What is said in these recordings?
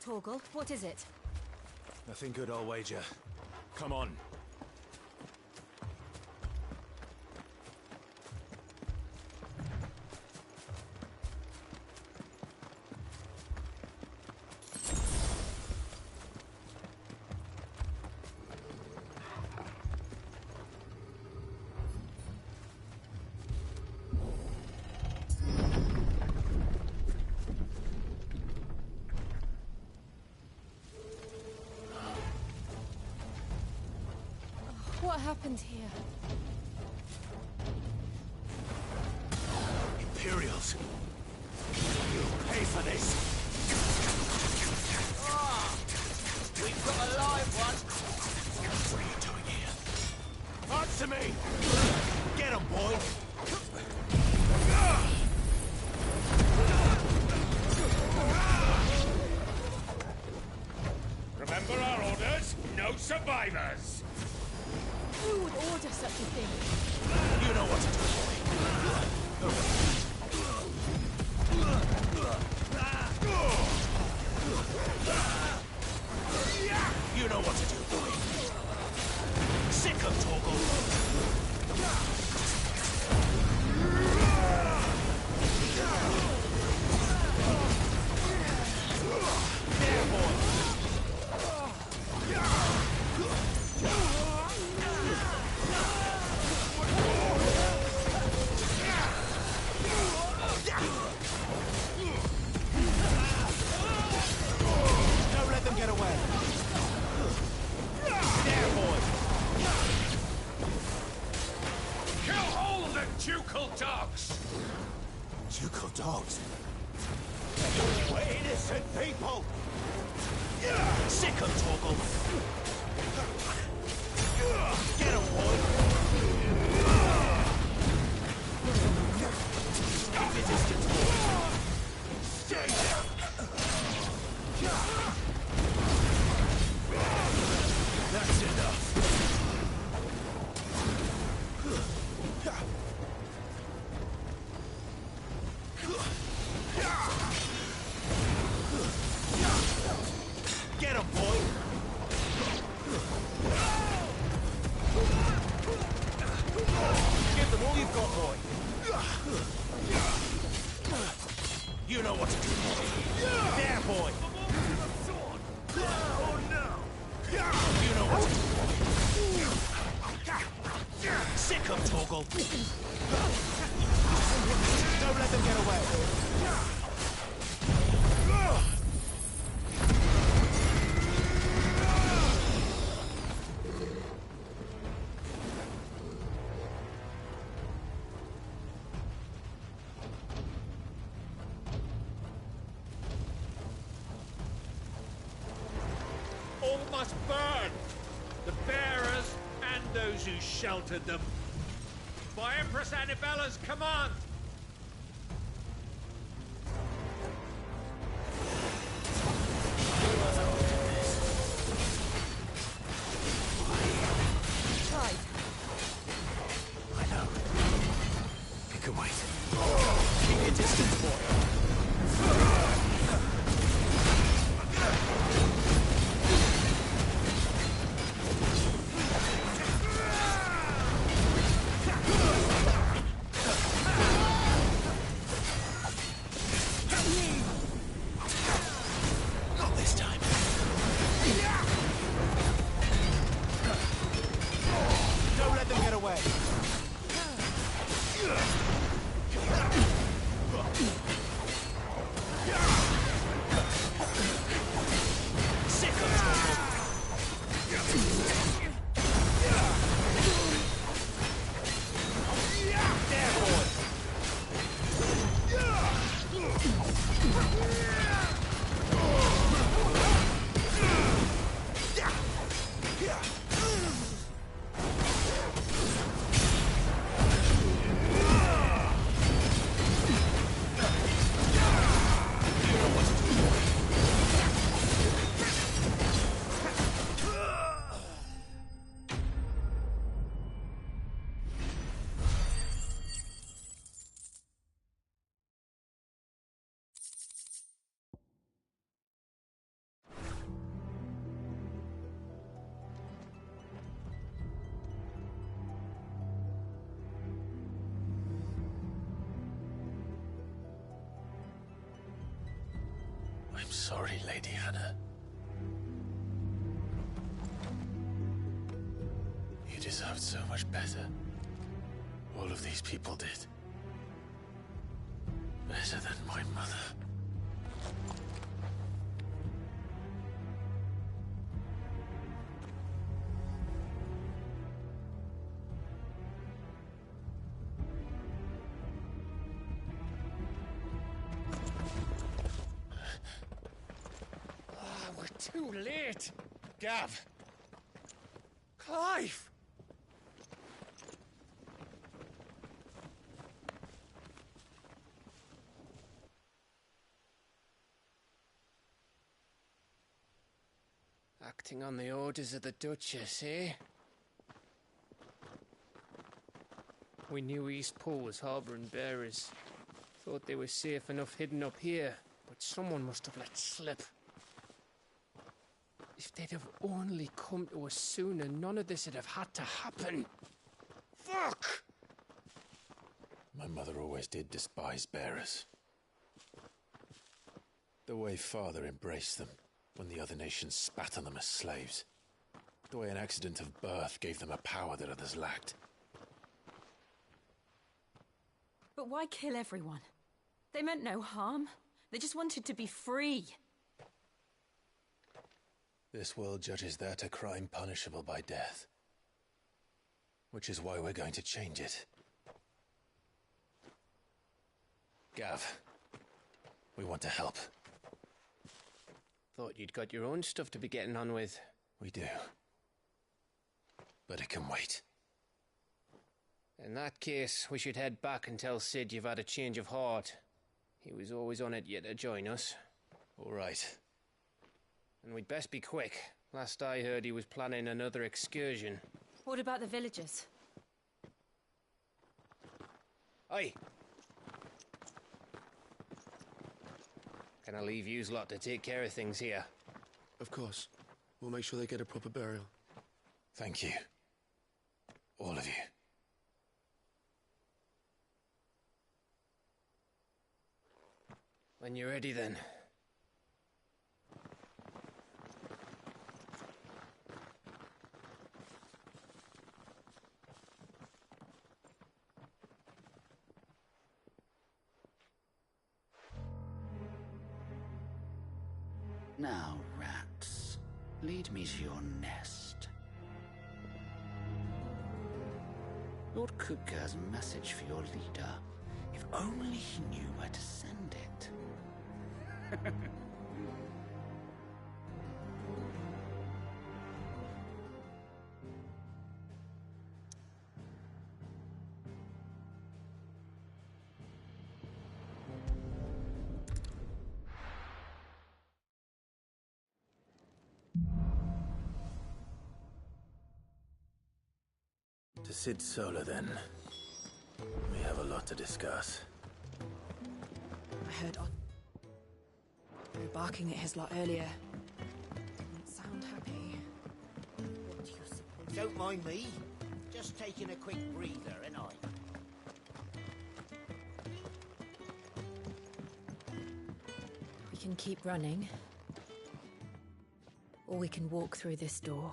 Torgal, what is it? Nothing good, I'll wager. Come on. What happened here? Imperials! You'll pay for this! Ah! We've got a live one! What are you doing here? Answer me! Get him, boy! Remember our orders? No survivors! Who would order such a thing? You know what to do, boy. You know what to do, boy. Sick of Torgal. There, boy. Don't let them get away. There, boy. Kill all the ducal dogs! Ducal dogs? We're innocent people! Sick of Torgal! Get him, boy! Keep your distance, boy! Stay down! That's enough! Get him, boy! Give them all you've got, boy! You know what to do, boy! There, boy! Oh, no! You know what to do, boy! Sick of Torgal! Don't let them get away! All must burn! The bearers and those who sheltered them. By Empress Annibella's command! Right. I know. You can wait. Keep your distance, boy. sorry, Lady Hannah. You deserved so much better. All of these people did. Better than my mother. We're too late. Gav. Clive. Acting on the orders of the Duchess, eh? We knew East Pool was harbouring bearers. Thought they were safe enough hidden up here, but someone must have let slip. If they'd have only come to us sooner, none of this would have had to happen. Fuck! My mother always did despise bearers. The way Father embraced them when the other nations spat on them as slaves. The way an accident of birth gave them a power that others lacked. But why kill everyone? They meant no harm. They just wanted to be free. This world judges that a crime punishable by death. Which is why we're going to change it. Gav, we want to help. Thought you'd got your own stuff to be getting on with. We do. But it can wait. In that case, we should head back and tell Sid you've had a change of heart. He was always on it yet to join us. All right. And we'd best be quick. Last I heard, he was planning another excursion. What about the villagers? Aye. Can I leave yous lot to take care of things here? Of course. We'll make sure they get a proper burial. Thank you. All of you. When you're ready, then. Now, rats, lead me to your nest. Lord Kupka's message for your leader. If only he knew where to send it. To Sid Solar, then. We have a lot to discuss. I heard Otto barking at his lot earlier. Didn't sound happy. What do you suppose? Don't mind me. Just taking a quick breather, ain't I? We can keep running. Or we can walk through this door.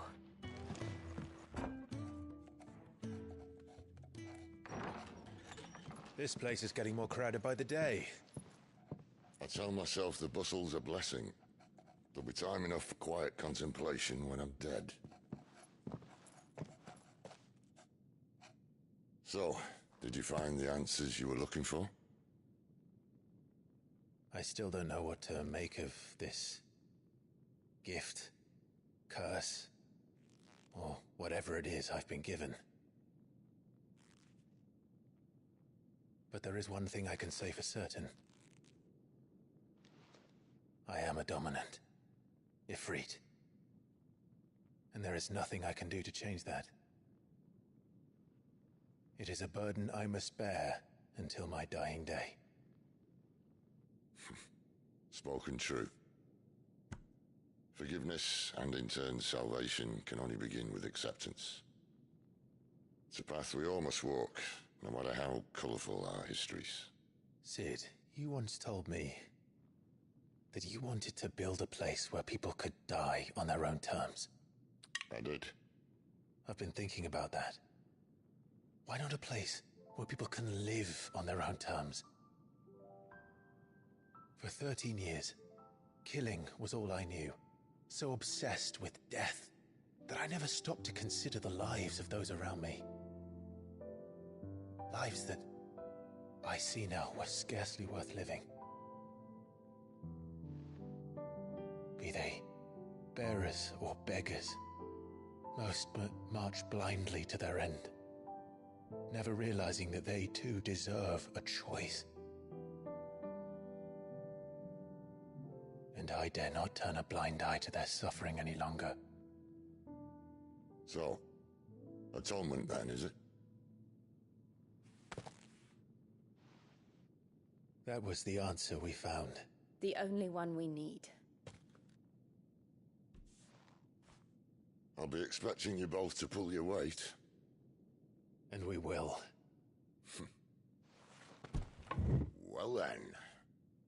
This place is getting more crowded by the day. I tell myself the bustle's a blessing. There'll be time enough for quiet contemplation when I'm dead. So, did you find the answers you were looking for? I still don't know what to make of this gift, curse, or whatever it is I've been given. But there is one thing I can say for certain. I am a dominant, Ifrit. And there is nothing I can do to change that. It is a burden I must bear until my dying day. Spoken true. Forgiveness and in turn salvation can only begin with acceptance. It's a path we all must walk, no matter how colourful our histories. Sid, you once told me that you wanted to build a place where people could die on their own terms. I did. I've been thinking about that. Why not a place where people can live on their own terms? For 13 years, killing was all I knew. So obsessed with death that I never stopped to consider the lives of those around me. Lives that I see now were scarcely worth living. Be they bearers or beggars, most march blindly to their end, never realizing that they too deserve a choice. And I dare not turn a blind eye to their suffering any longer. So, atonement then, is it? That was the answer we found. The only one we need. I'll be expecting you both to pull your weight. And we will. Well then,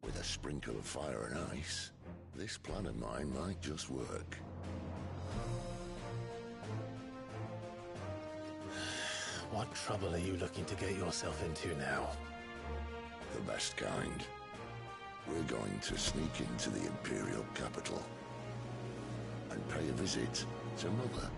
with a sprinkle of fire and ice, this plan of mine might just work. What trouble are you looking to get yourself into now? The best kind. We're going to sneak into the Imperial capital and pay a visit to Mother.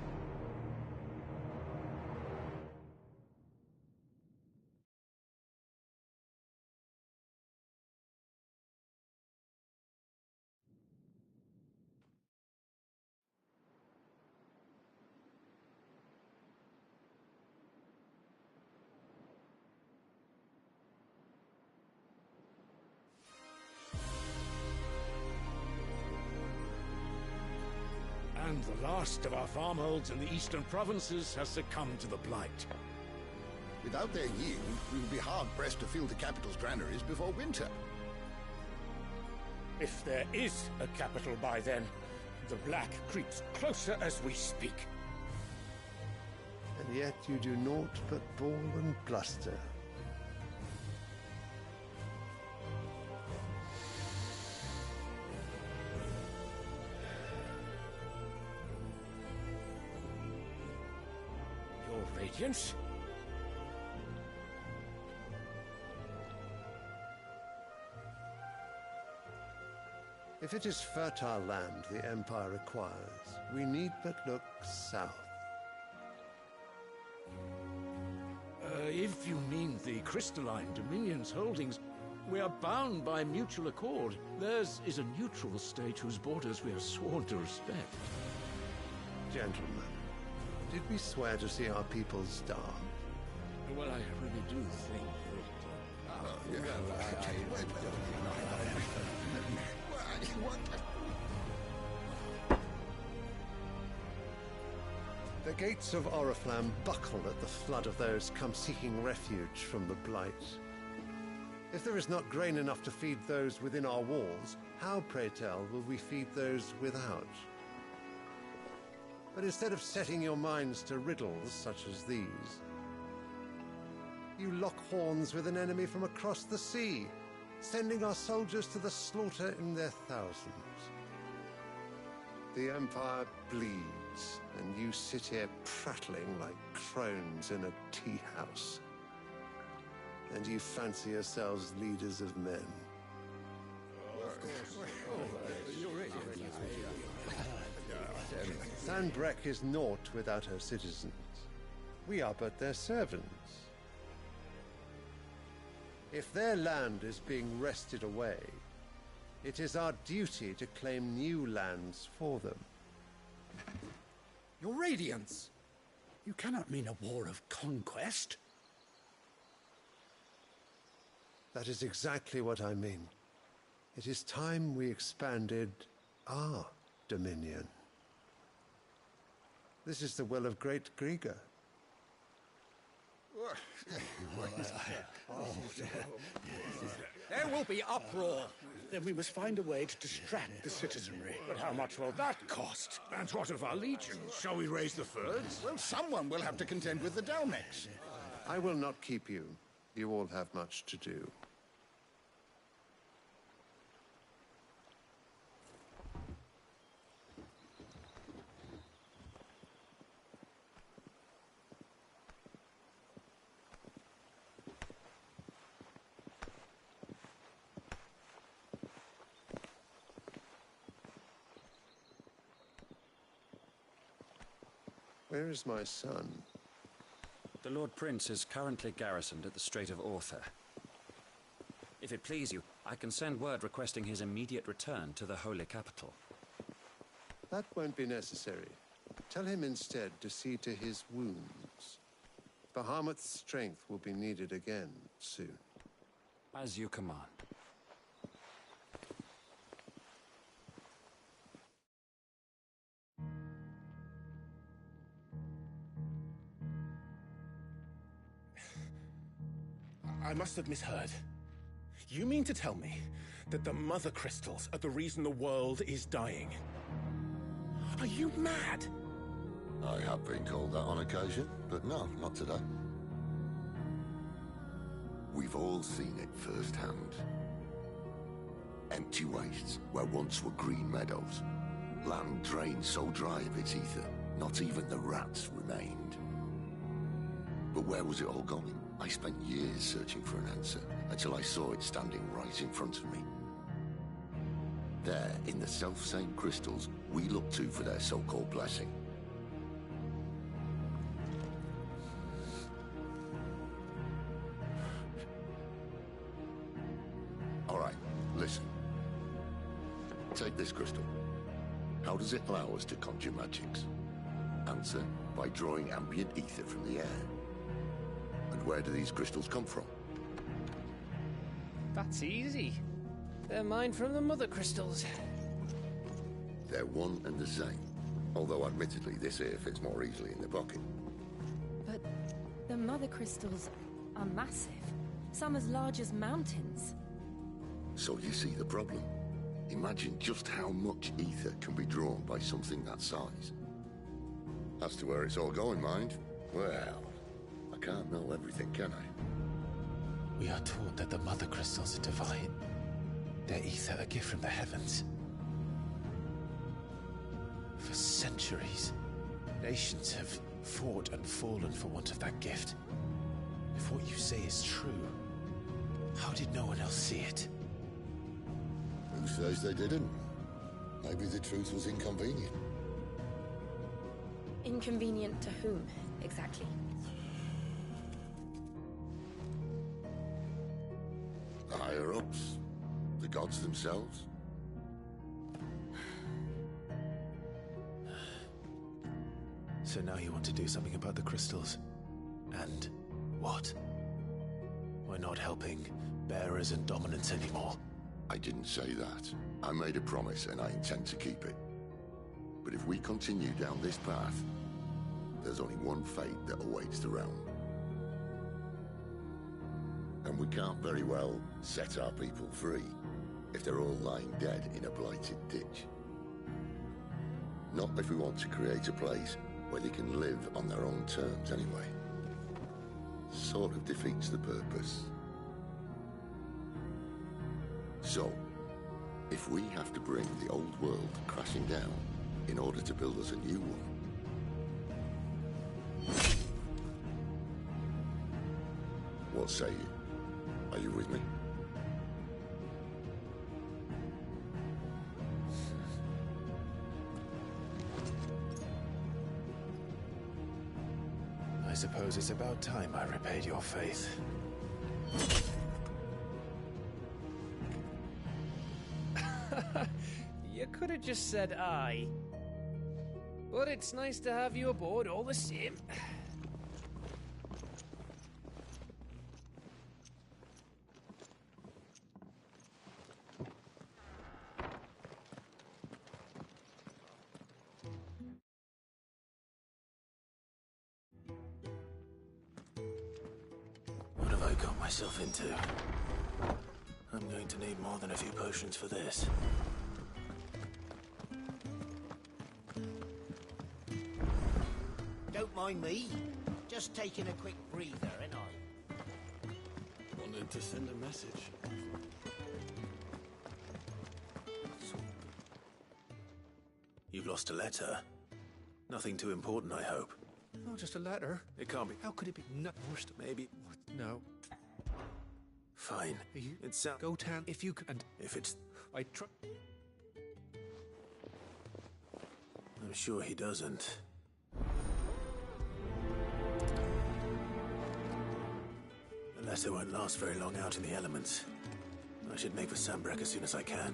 And the last of our farmholds in the eastern provinces has succumbed to the blight. Without their yield, we will be hard-pressed to fill the capital's granaries before winter. If there is a capital by then, the black creeps closer as we speak. And yet you do naught but bawl and bluster. Your Radiance? If it is fertile land the Empire requires, we need but look south. If you mean the crystalline Dominion's holdings, we are bound by mutual accord. Theirs is a neutral state whose borders we are sworn to respect. Gentlemen, did we swear to see our people starve? Well, I really do think that... The gates of Oriflamme buckle at the flood of those come seeking refuge from the Blight. If there is not grain enough to feed those within our walls, how, pray tell, will we feed those without? But instead of setting your minds to riddles such as these, you lock horns with an enemy from across the sea, sending our soldiers to the slaughter in their thousands. The Empire bleeds, and you sit here prattling like crones in a tea house. And you fancy yourselves leaders of men. Sanbreque is naught without her citizens. We are but their servants. If their land is being wrested away, it is our duty to claim new lands for them. Your Radiance! You cannot mean a war of conquest. That is exactly what I mean. It is time we expanded our dominion. This is the will of great Grieger. There will be uproar. Then we must find a way to distract the citizenry. But how much will that cost? And what of our legions? Shall we raise the furs? Well, someone will have to contend with the Dalmex. I will not keep you. You all have much to do. Where is my son? The Lord Prince is currently garrisoned at the Strait of Author. If it please you, I can send word requesting his immediate return to the Holy Capital. That won't be necessary. Tell him instead to see to his wounds. Bahamut's strength will be needed again soon. As you command. I must have misheard. You mean to tell me that the Mother Crystals are the reason the world is dying? Are you mad? I have been called that on occasion, but no, not today. We've all seen it firsthand. Empty wastes where once were green meadows. Land drained so dry of its ether, not even the rats remained. But where was it all going? I spent years searching for an answer, until I saw it standing right in front of me. There, in the self-same crystals we look to for their so-called blessing. All right, listen. Take this crystal. How does it allow us to conjure magics? Answer, by drawing ambient ether from the air. And where do these crystals come from? That's easy. They're mine from the Mother Crystals. They're one and the same. Although admittedly this here fits more easily in the pocket. But the Mother Crystals are massive. Some as large as mountains. So you see the problem. Imagine just how much ether can be drawn by something that size. As to where it's all going, mind, well, I can't know everything, can I? We are taught that the Mother Crystals are divine. Their ether a gift from the heavens. For centuries, nations have fought and fallen for want of that gift. If what you say is true, how did no one else see it? Who says they didn't? Maybe the truth was inconvenient. Inconvenient to whom, exactly? The higher-ups? The gods themselves? So now you want to do something about the crystals? And what? We're not helping bearers and dominants anymore. I didn't say that. I made a promise and I intend to keep it. But if we continue down this path, there's only one fate that awaits the realm. And we can't very well set our people free if they're all lying dead in a blighted ditch. Not if we want to create a place where they can live on their own terms anyway. Sort of defeats the purpose. So, if we have to bring the old world crashing down in order to build us a new one, what say you? Are you with me? I suppose it's about time I repaid your faith. You could have just said aye. But it's nice to have you aboard all the same. What have I got myself into? I'm going to need more than a few potions for this. Don't mind me. Just taking a quick breather, ain't I? Wanted to send a message. You've lost a letter. Nothing too important, I hope. Oh, just a letter. It can't be. How could it be? No, worst, maybe. No. Fine. It's Gotan. If you can, and if it's... I try. I'm sure he doesn't. letter won't last very long out in the elements. I should make for Sambrek as soon as I can.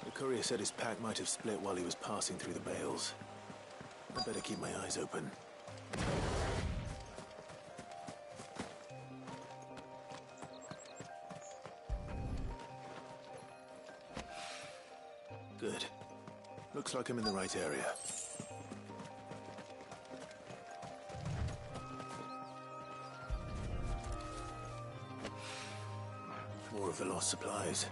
The courier said his pack might have split while he was passing through the bales. I better keep my eyes open. Good. Looks like I'm in the right area. More of the lost supplies.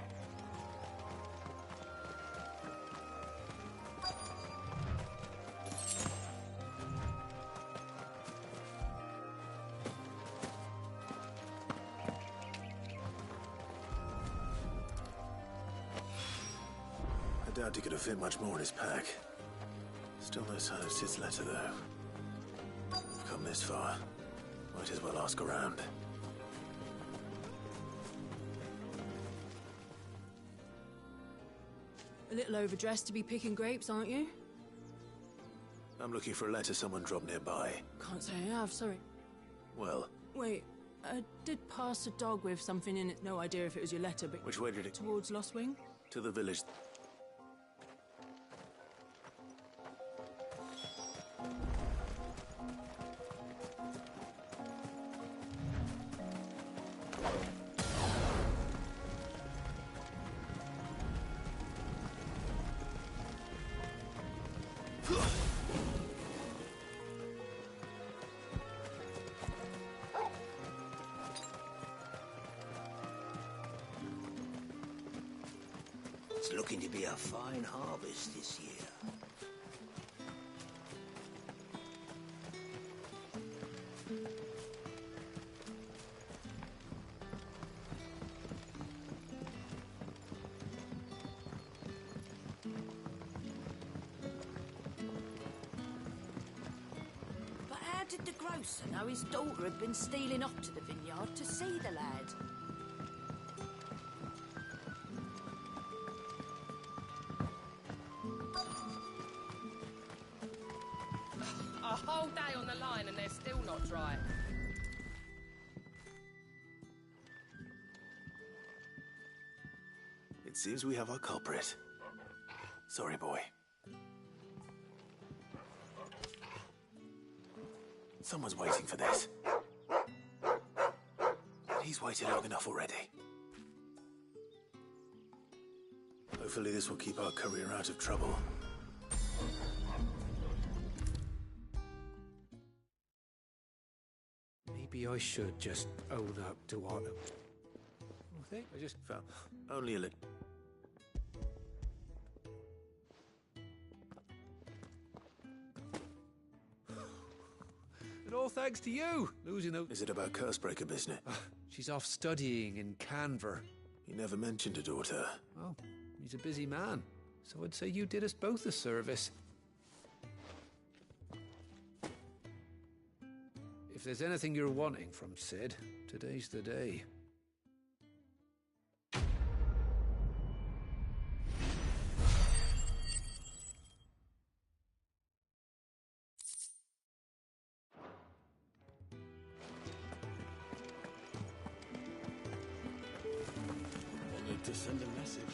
I doubt he could have fit much more in his pack. Still no sign of Sid's letter, though. We've come this far. Might as well ask around. A little overdressed to be picking grapes, aren't you? I'm looking for a letter someone dropped nearby. Can't say I have, sorry. Well, Wait, I did pass a dog with something in it. No idea if it was your letter, but... which way did it... Towards Lost Wing? To the village. It's looking to be a fine harvest this year. But how did the grocer know his daughter had been stealing off to the vineyard to see the lad? A whole day on the line and they're still not dry. It seems we have our culprit. Sorry, boy. Someone's waiting for this. He's waited long enough already. Hopefully this will keep our courier out of trouble. Maybe I should just own up to what... I just felt... Only a little. And all thanks to you, losing out... Is it about Cursebreaker business? She's off studying in Canver. He never mentioned a daughter. Oh, he's a busy man. So I'd say you did us both a service. If there's anything you're wanting from Sid, today's the day. I need to send a message.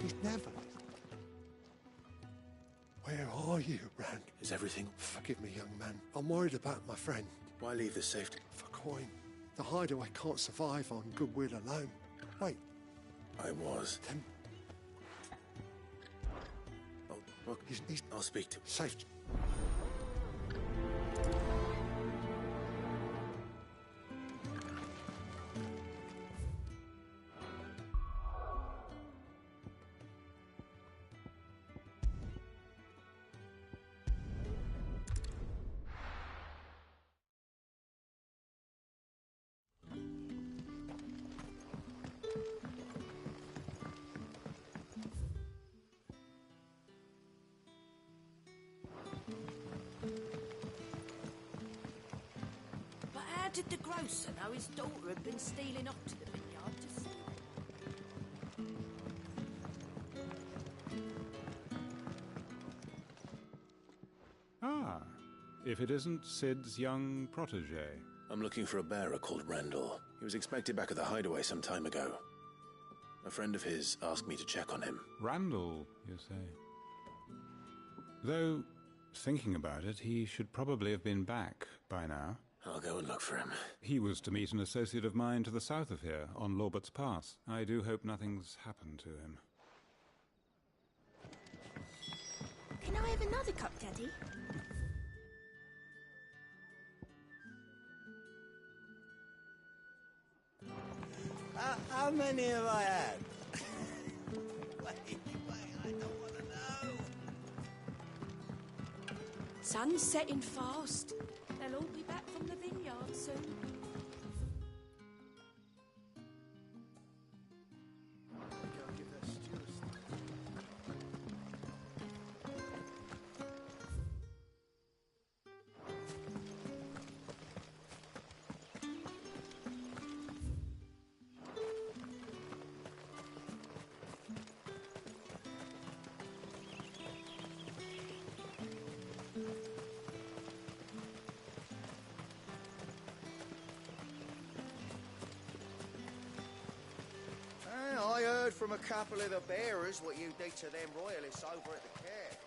He's never. Where are you, Rand? Is everything... Forgive me, young man. I'm worried about my friend. Why leave this safe? For coin. The hideaway can't survive on goodwill alone. Wait. I was. Then... Oh, look, I'll speak to... Safe. did the grocer know his daughter had been stealing off to the vineyard to see it? Ah, if it isn't Sid's young protege. I'm looking for a bearer called Randall. He was expected back at the hideaway some time ago. A friend of his asked me to check on him. Randall, you say? Though, thinking about it, he should probably have been back by now. I'll go and look for him. He was to meet an associate of mine to the south of here, on Lorbert's Pass. I do hope nothing's happened to him. Can I have another cup, Daddy? How many have I had? wait, I don't want to know. Sun's setting fast. They'll all be back from the vineyard soon. I heard from a couple of the bearers what you did to them royalists over at the care.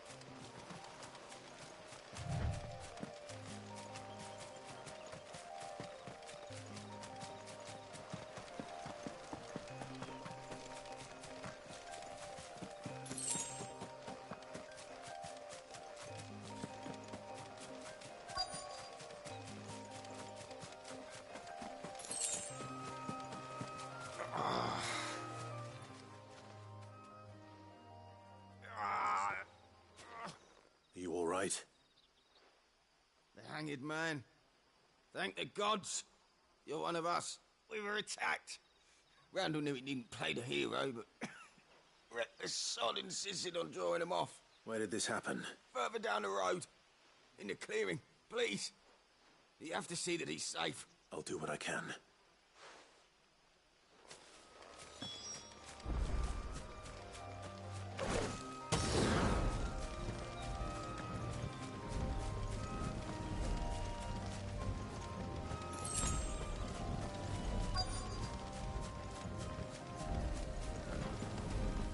The hanged man. Thank the gods. You're one of us. We were attacked. Randall knew he didn't play the hero, but reckless sod insisted on drawing him off. Where did this happen? Further down the road. In the clearing. Please. You have to see that he's safe. I'll do what I can.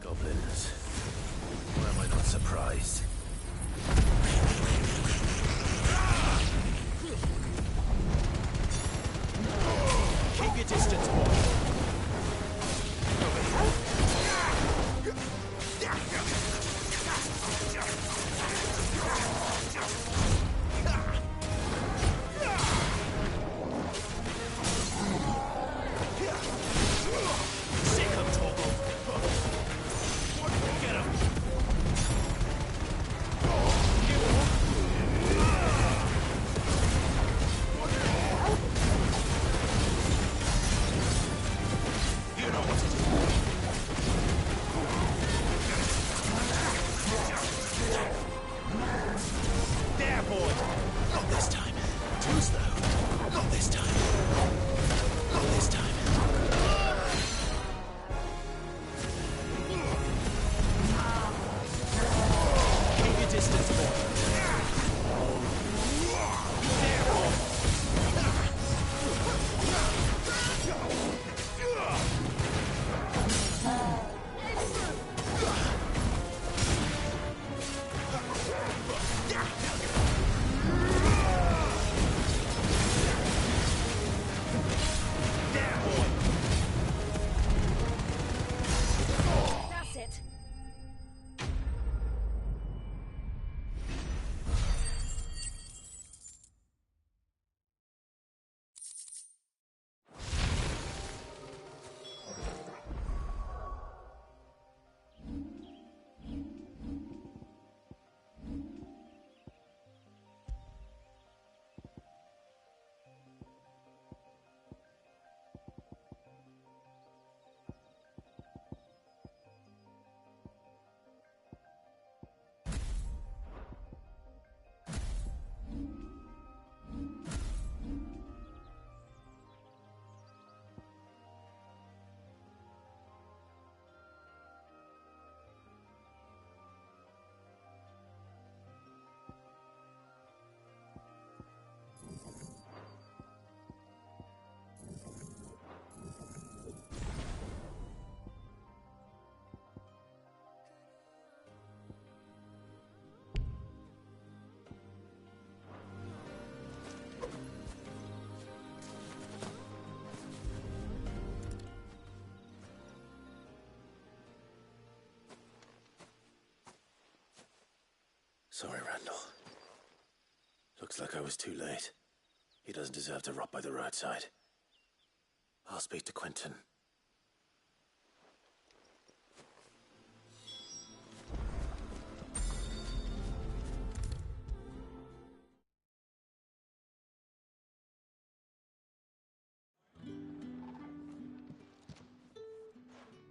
Goblins. Why am I not surprised? Sorry, Randall. Looks like I was too late. He doesn't deserve to rot by the roadside. I'll speak to Quentin.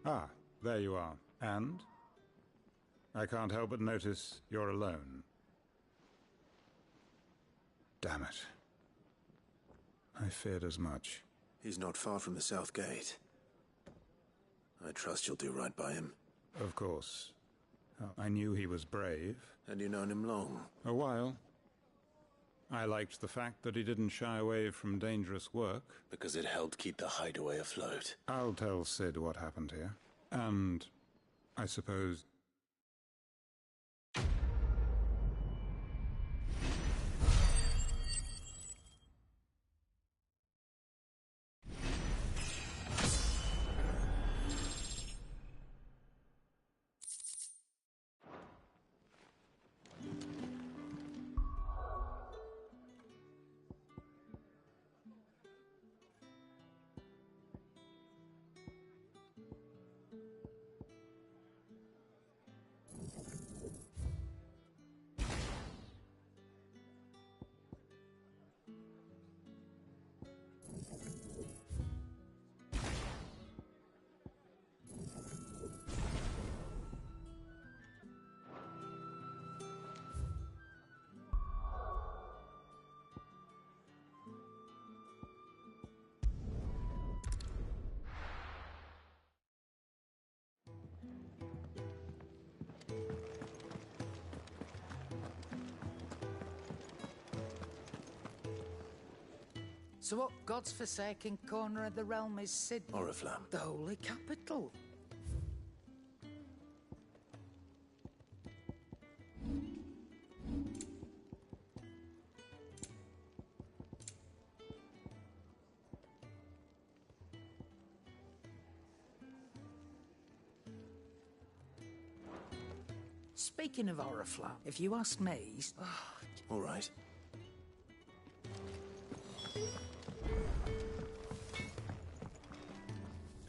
Ah, there you are. And? I can't help but notice you're alone. Damn it. I feared as much. He's not far from the South Gate. I trust you'll do right by him. Of course. I knew he was brave. And you known him long? A while. I liked the fact that he didn't shy away from dangerous work. Because it helped keep the hideaway afloat. I'll tell Sid what happened here. And I suppose... So what God's forsaken corner of the realm is Sydney? Oriflamme. The holy capital. Speaking of Oriflamme, if you ask me... All right.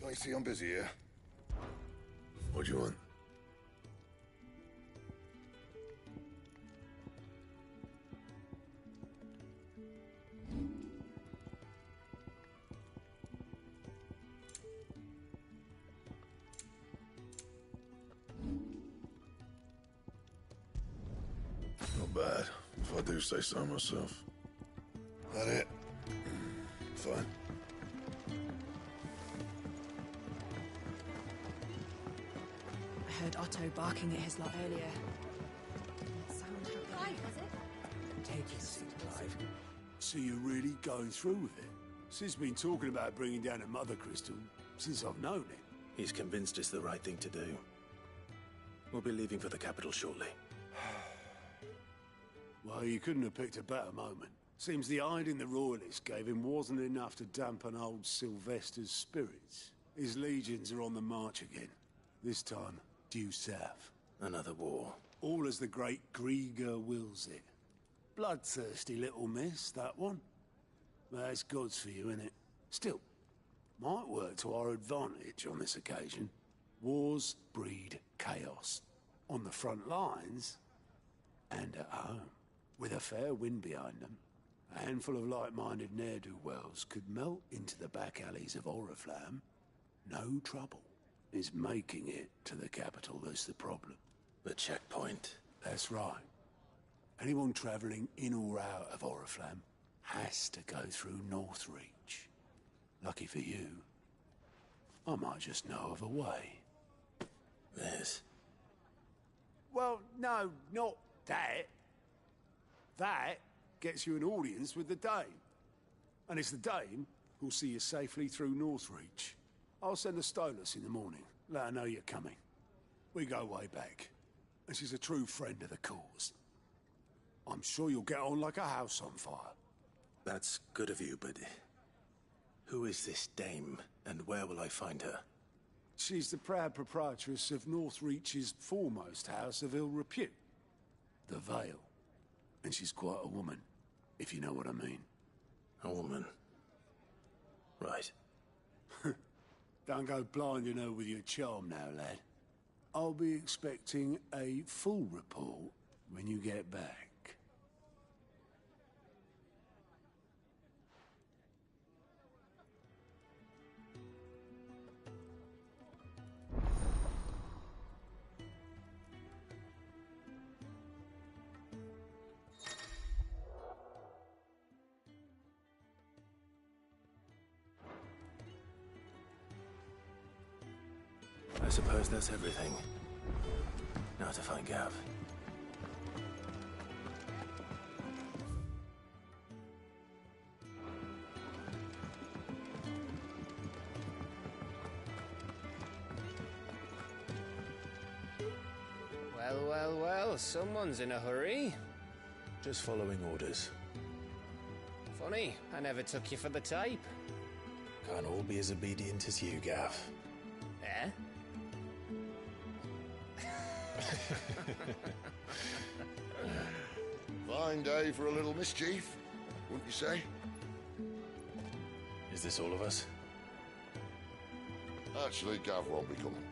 I see I'm busy here. What do you want? Not bad, if I do say so myself. That it? Fine. I heard Otto barking at his lot earlier. Sound happy. Clive, was it? Take a seat, Clive. So you're really going through with it? Sid's been talking about bringing down a mother crystal since I've known it. He's convinced it's the right thing to do. We'll be leaving for the capital shortly. Well, you couldn't have picked a better moment. Seems the hiding the royalists gave him wasn't enough to dampen old Sylvester's spirits. His legions are on the march again. This time, due south. Another war. All as the great Grieger wills it. Bloodthirsty little miss, that one. That's God's for you, innit? Still, might work to our advantage on this occasion. Wars breed chaos. On the front lines, and at home. With a fair wind behind them, a handful of like-minded ne'er-do-wells could melt into the back alleys of Oriflamme. No trouble. Is making it to the capital that's the problem. The checkpoint. That's right. Anyone travelling in or out of Oriflamme has to go through Northreach. Lucky for you, I might just know of a way. This? Well, no, not that. That gets you an audience with the Dame. And it's the Dame who'll see you safely through Northreach. I'll send a Stolas in the morning. Let her know you're coming. We go way back. And she's a true friend of the cause. I'm sure you'll get on like a house on fire. That's good of you, but... who is this Dame, and where will I find her? She's the proud proprietress of Northreach's foremost house of ill repute. the veil. And she's quite a woman, if you know what I mean. A woman. Right. Don't go blinding her with your charm now, lad. I'll be expecting a full report when you get back. I suppose that's everything. Now to find Gav. Well, someone's in a hurry. Just following orders. Funny, I never took you for the type. Can't all be as obedient as you, Gav. Eh? Fine day for a little mischief, wouldn't you say? Is this all of us? Actually, Gav won't be coming.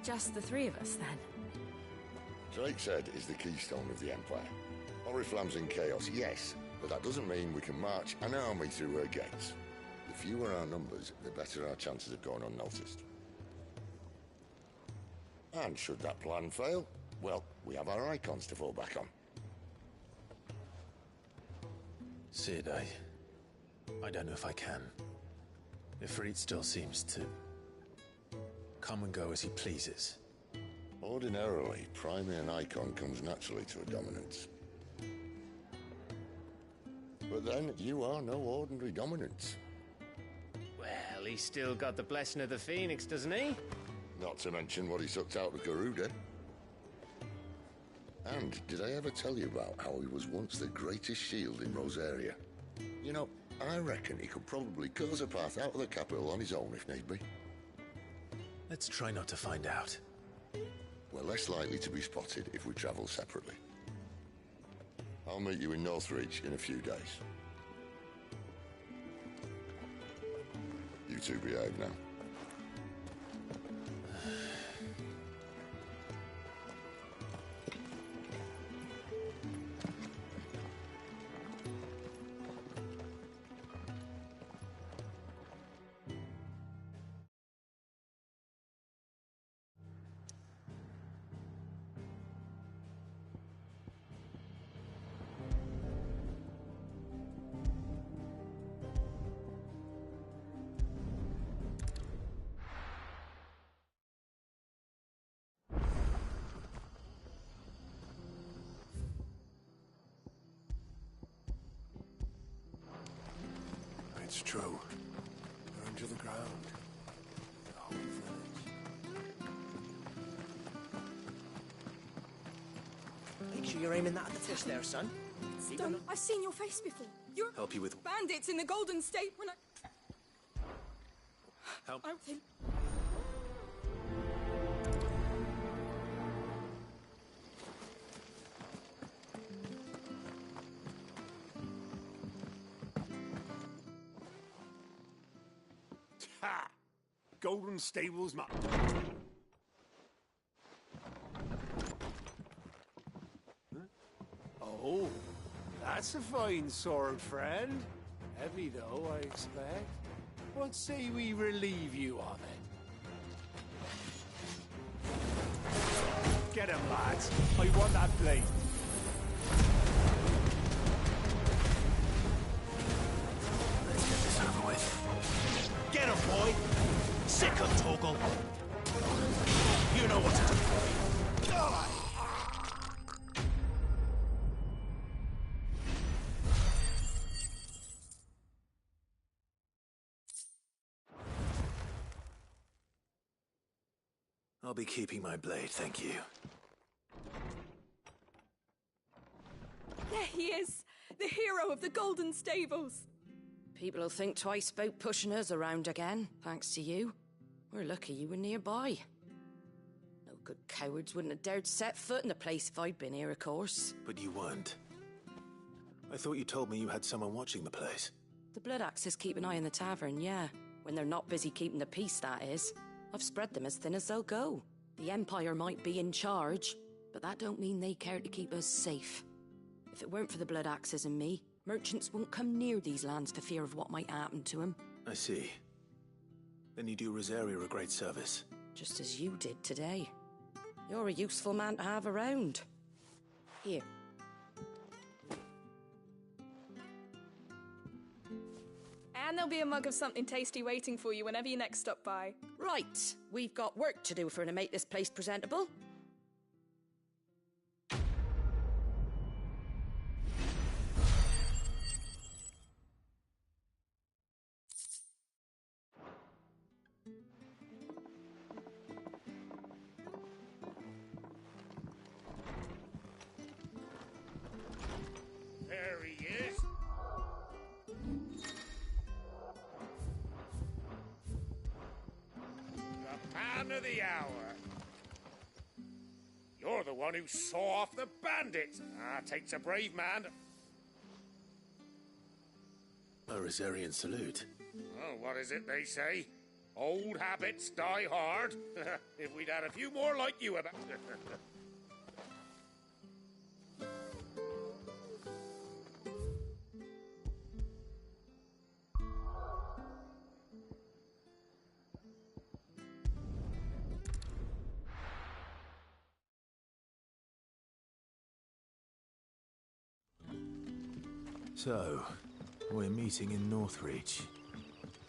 Just the three of us, then? Drake's Head is the keystone of the Empire. Oriflamme's in chaos, yes, but that doesn't mean we can march an army through her gates. The fewer our numbers, the better our chances of going unnoticed. And should that plan fail, well, we have our icons to fall back on. Sid, I don't know if I can. Ifrit still seems to come and go as he pleases. Ordinarily, priming an icon comes naturally to a dominance. But then, you are no ordinary dominance. Well, he's still got the blessing of the Phoenix, doesn't he? Not to mention what he sucked out of Garuda. And did I ever tell you about how he was once the greatest shield in Rosaria? You know, I reckon he could probably cut us a path out of the capital on his own if need be. Let's try not to find out. We're less likely to be spotted if we travel separately. I'll meet you in Northreach in a few days. You two behave now. It's true. They're under the ground. The whole village. Make sure you're aiming that at the fish there, son. Done. I've seen your face before. You're Help you with bandits in the Golden State when I... Help. I think... Ha! Golden Stables map. Oh, that's a fine sword, friend. Heavy, though, I expect. What say we relieve you of it? Get him, lads. I want that blade. Let's get this over with. Get him, boy! Sick of Torgal! You know what to do, boy. I'll be keeping my blade, thank you. There he is! The hero of the Golden Stables! People will think twice about pushing us around again, thanks to you. We're lucky you were nearby. No Good cowards wouldn't have dared set foot in the place if I'd been here, of course. But you weren't. I thought you told me you had someone watching the place. The Blood Axes keep an eye on the tavern, yeah. When they're not busy keeping the peace, that is. I've spread them as thin as they'll go. The Empire might be in charge, but that don't mean they care to keep us safe. If it weren't for the Blood Axes and me, merchants won't come near these lands for fear of what might happen to them. I see. Then you do Rosaria a great service. Just as you did today. You're a useful man to have around. Here. And there'll be a mug of something tasty waiting for you whenever you next stop by. Right, we've got work to do to make this place presentable. There he is. The man of the hour. You're the one who saw off the bandits. Takes a brave man. A Rosarian salute. Oh, what is it they say? Old habits die hard. If we'd had a few more like you about... So, we're meeting in Northreach.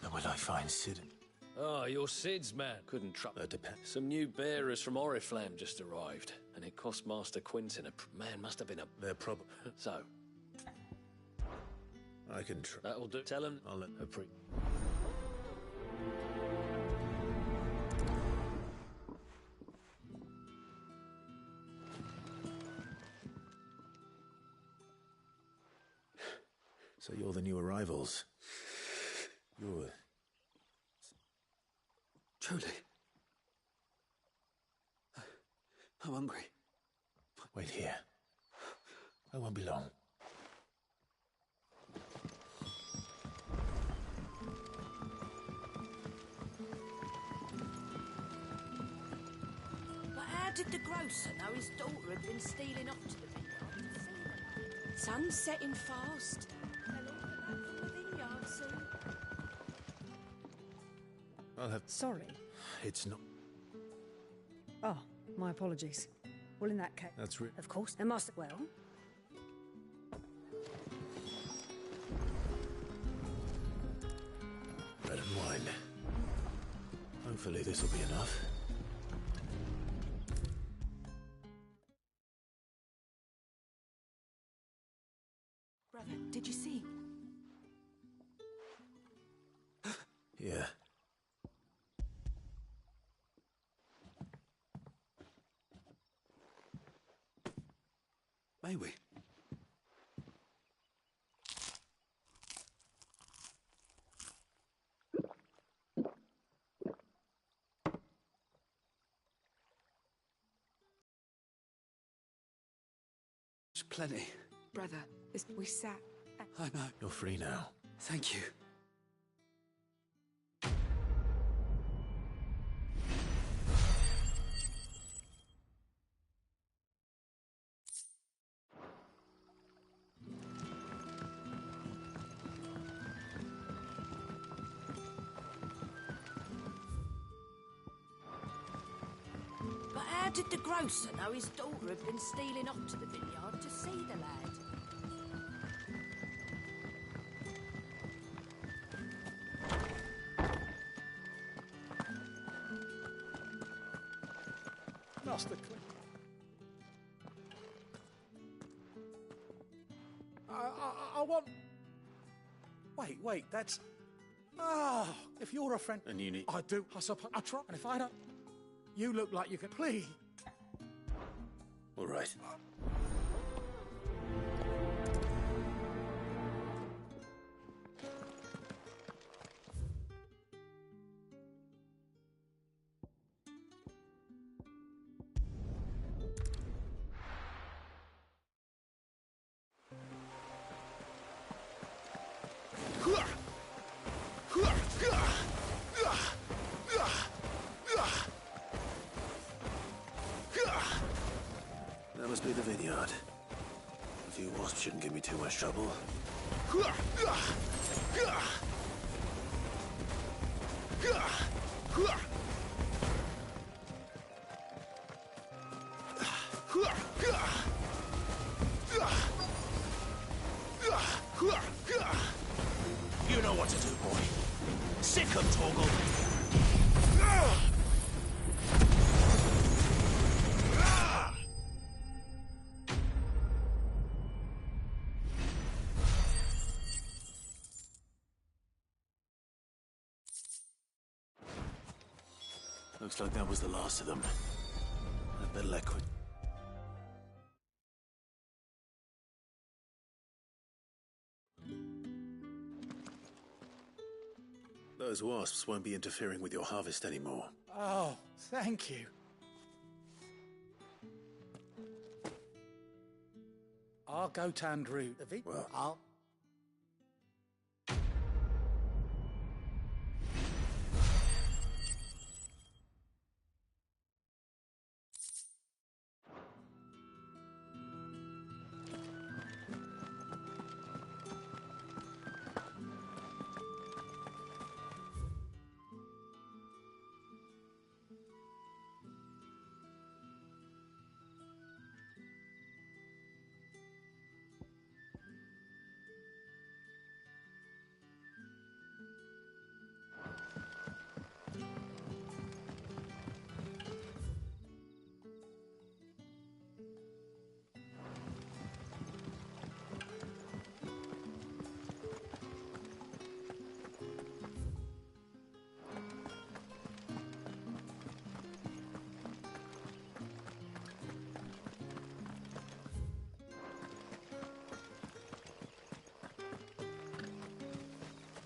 And will I find Sid? Ah, you're Sid's man. Couldn't trust. Some new bearers from Oriflamme just arrived, and it cost Master Quinton man, must have been a... They're probably... So. I can try. That'll do. Tell him. I'll let her So you're the new arrivals. You're... Truly. I'm hungry. Wait here. I won't be long. But how did the grocer know his daughter had been stealing off to the vineyard to see the lad? Sun's setting fast. They'll all be back from the vineyard soon. I'll have... Sorry. It's not... Oh, my apologies. Well, in that case... That's right. Of course, there must... Well... Bread and wine. Hopefully this will be enough. Brother, did you see? Yeah. May we? There's plenty. Brother, we sat... I know. You're free now. Thank you. But how did the grocer know his daughter had been stealing off to the vineyard to see the lad? Master Clint. I want... Wait, that's... Ah, if you're a friend... And you need... I do, I suppose. I try, and if I don't... You look like you could... Please. All right. That must be the vineyard. A few wasps shouldn't give me too much trouble. You know what to do, boy. Sick him, Torgal. Looks like that was the last of them. I'd better let quit. Those wasps won't be interfering with your harvest anymore. Oh, thank you. I'll go tand root. Well, I'll...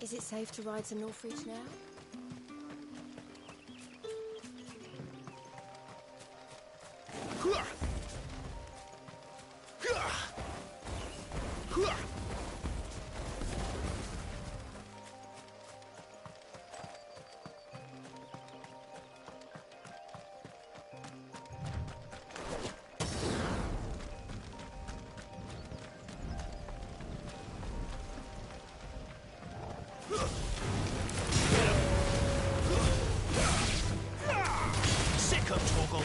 Is it safe to ride to Northreach now? Sick him, Torgal.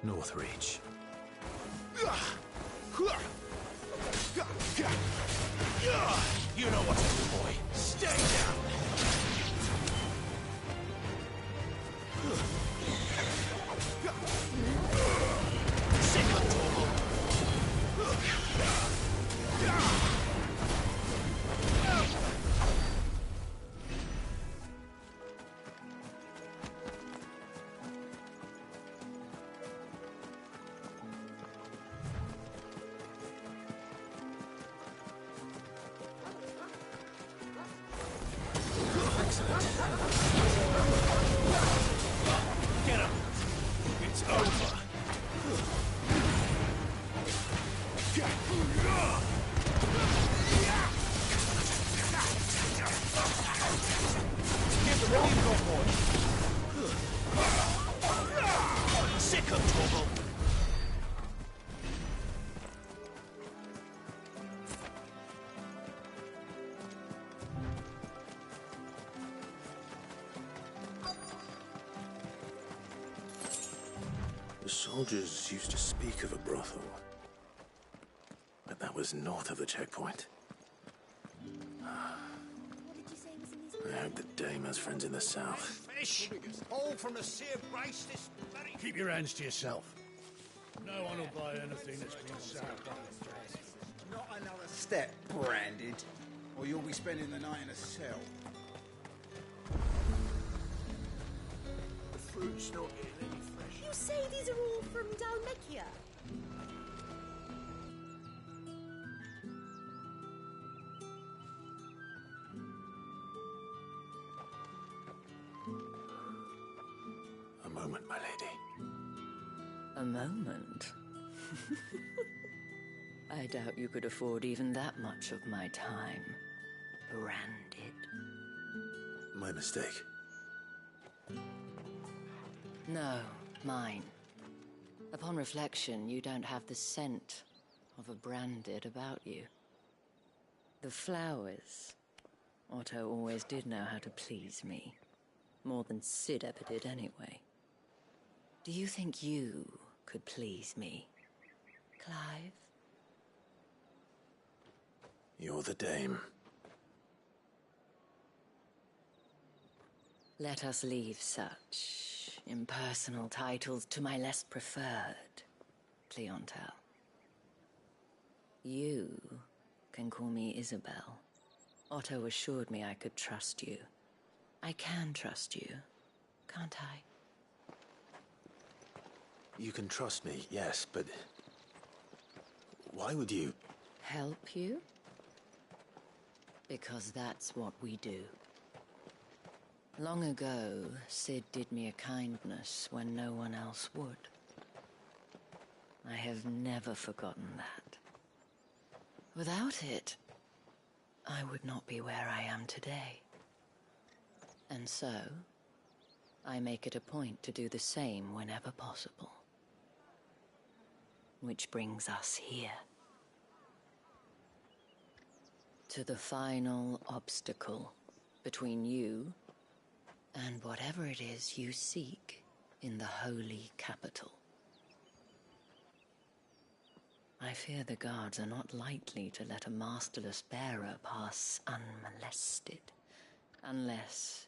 Northreach. You know what to do, boy. Stay down! Sick of trouble! Get him! It's over! Get the relief on board! Sick of trouble! The soldiers used to speak of a brothel. But that was north of the checkpoint. I hope the dame has friends in the south. Fish! All from the sea of grace this very... Keep your hands to yourself. No one will buy anything that's been soaked. Not another step, branded, or you'll be spending the night in a cell. The fruit's not getting any fresh. You say these are all from Dalmekia? A moment, my lady. A moment? I doubt you could afford even that much of my time. Branded. My mistake. No, mine. Upon reflection, you don't have the scent of a branded about you. The flowers. Otto always did know how to please me. More than Sid ever did anyway. Do you think you could please me, Clive? You're the dame. Let us leave such impersonal titles to my less preferred clientele. You can call me Isabel. Otto assured me I could trust you. I can trust you, can't I? You can trust me, yes, but... why would you... Help you? Because that's what we do. Long ago, Sid did me a kindness when no one else would. I have never forgotten that. Without it, I would not be where I am today. And so, I make it a point to do the same whenever possible. Which brings us here. To the final obstacle between you and whatever it is you seek in the holy capital. I fear the guards are not likely to let a masterless bearer pass unmolested. Unless...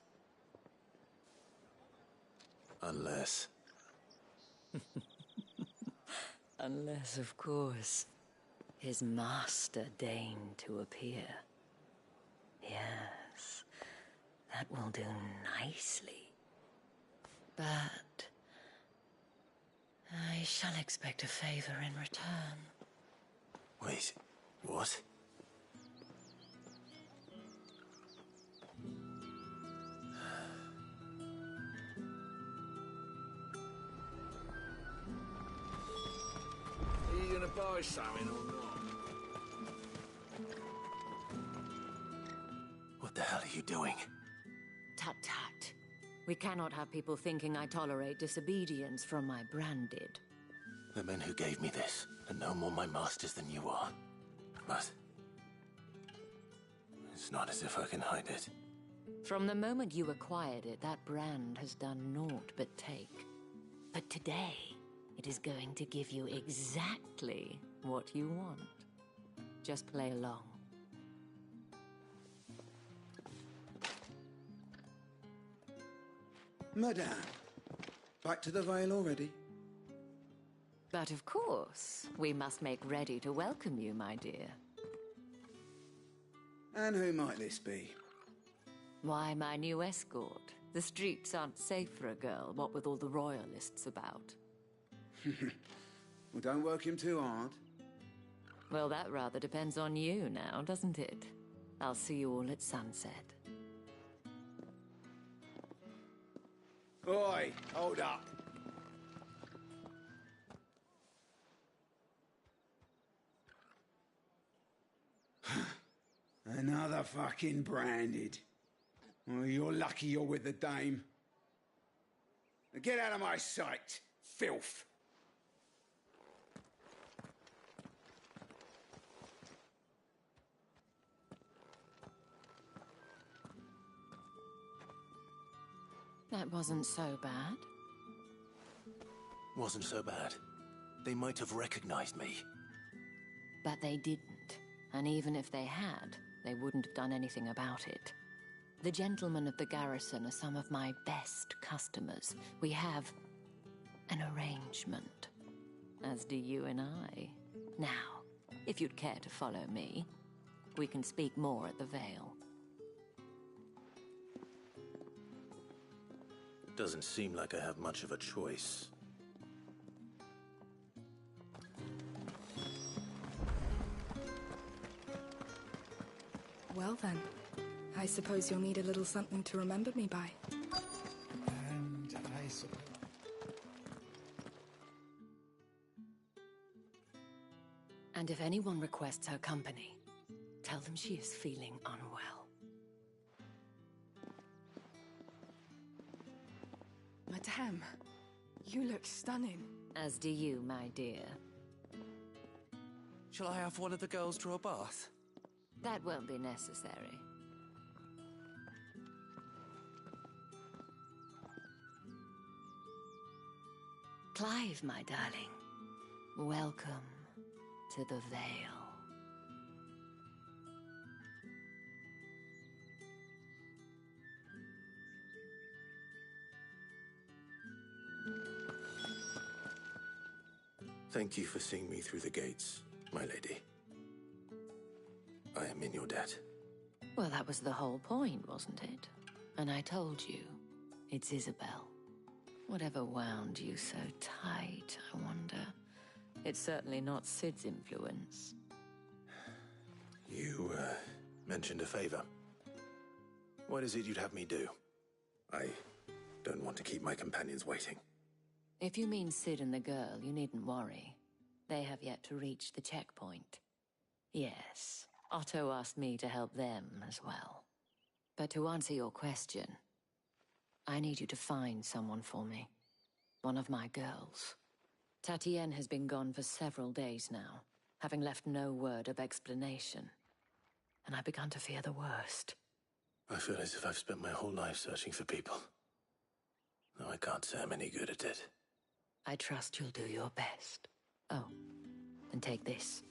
Unless... Unless, of course, his master deigned to appear. Yes, that will do nicely. But I shall expect a favor in return. Wait, what? Are you gonna buy something or not? What the hell are you doing? Tut tut. We cannot have people thinking I tolerate disobedience from my branded. The men who gave me this are no more my masters than you are. But... it's not as if I can hide it. From the moment you acquired it, that brand has done naught but take. But today, It is going to give you exactly what you want. Just play along. Madame, back to the Vale already? But of course, we must make ready to welcome you, my dear. And who might this be? Why, my new escort. The streets aren't safe for a girl, what with all the royalists about. Well, don't work him too hard. Well, that rather depends on you now, doesn't it? I'll see you all at sunset. Oi, hold up. Another fucking branded. Well, you're lucky you're with the dame. Now get out of my sight, filth. That wasn't so bad. Wasn't so bad. They might have recognized me. But they didn't. And even if they had, they wouldn't have done anything about it. The gentlemen of the garrison are some of my best customers. We have an arrangement, as do you and I. Now, if you'd care to follow me, we can speak more at the Vale. Doesn't seem like I have much of a choice. Well then, I suppose you'll need a little something to remember me by. And I suppose... And if anyone requests her company, tell them she is feeling unwell. Madame, you look stunning. As do you, my dear. Shall I have one of the girls draw a bath? That won't be necessary. Clive, my darling, welcome to the Vale. Thank you for seeing me through the gates, my lady. I am in your debt. Well, that was the whole point, wasn't it? And I told you, it's Isabel. Whatever wound you so tight, I wonder. It's certainly not Sid's influence. You, mentioned a favor. What is it you'd have me do? I don't want to keep my companions waiting. If you mean Sid and the girl, you needn't worry. They have yet to reach the checkpoint. Yes, Otto asked me to help them as well. But to answer your question, I need you to find someone for me. One of my girls. Tatienne has been gone for several days now, having left no word of explanation. And I've begun to fear the worst. I feel as if I've spent my whole life searching for people. Though I can't say I'm any good at it. I trust you'll do your best. Oh, and take this.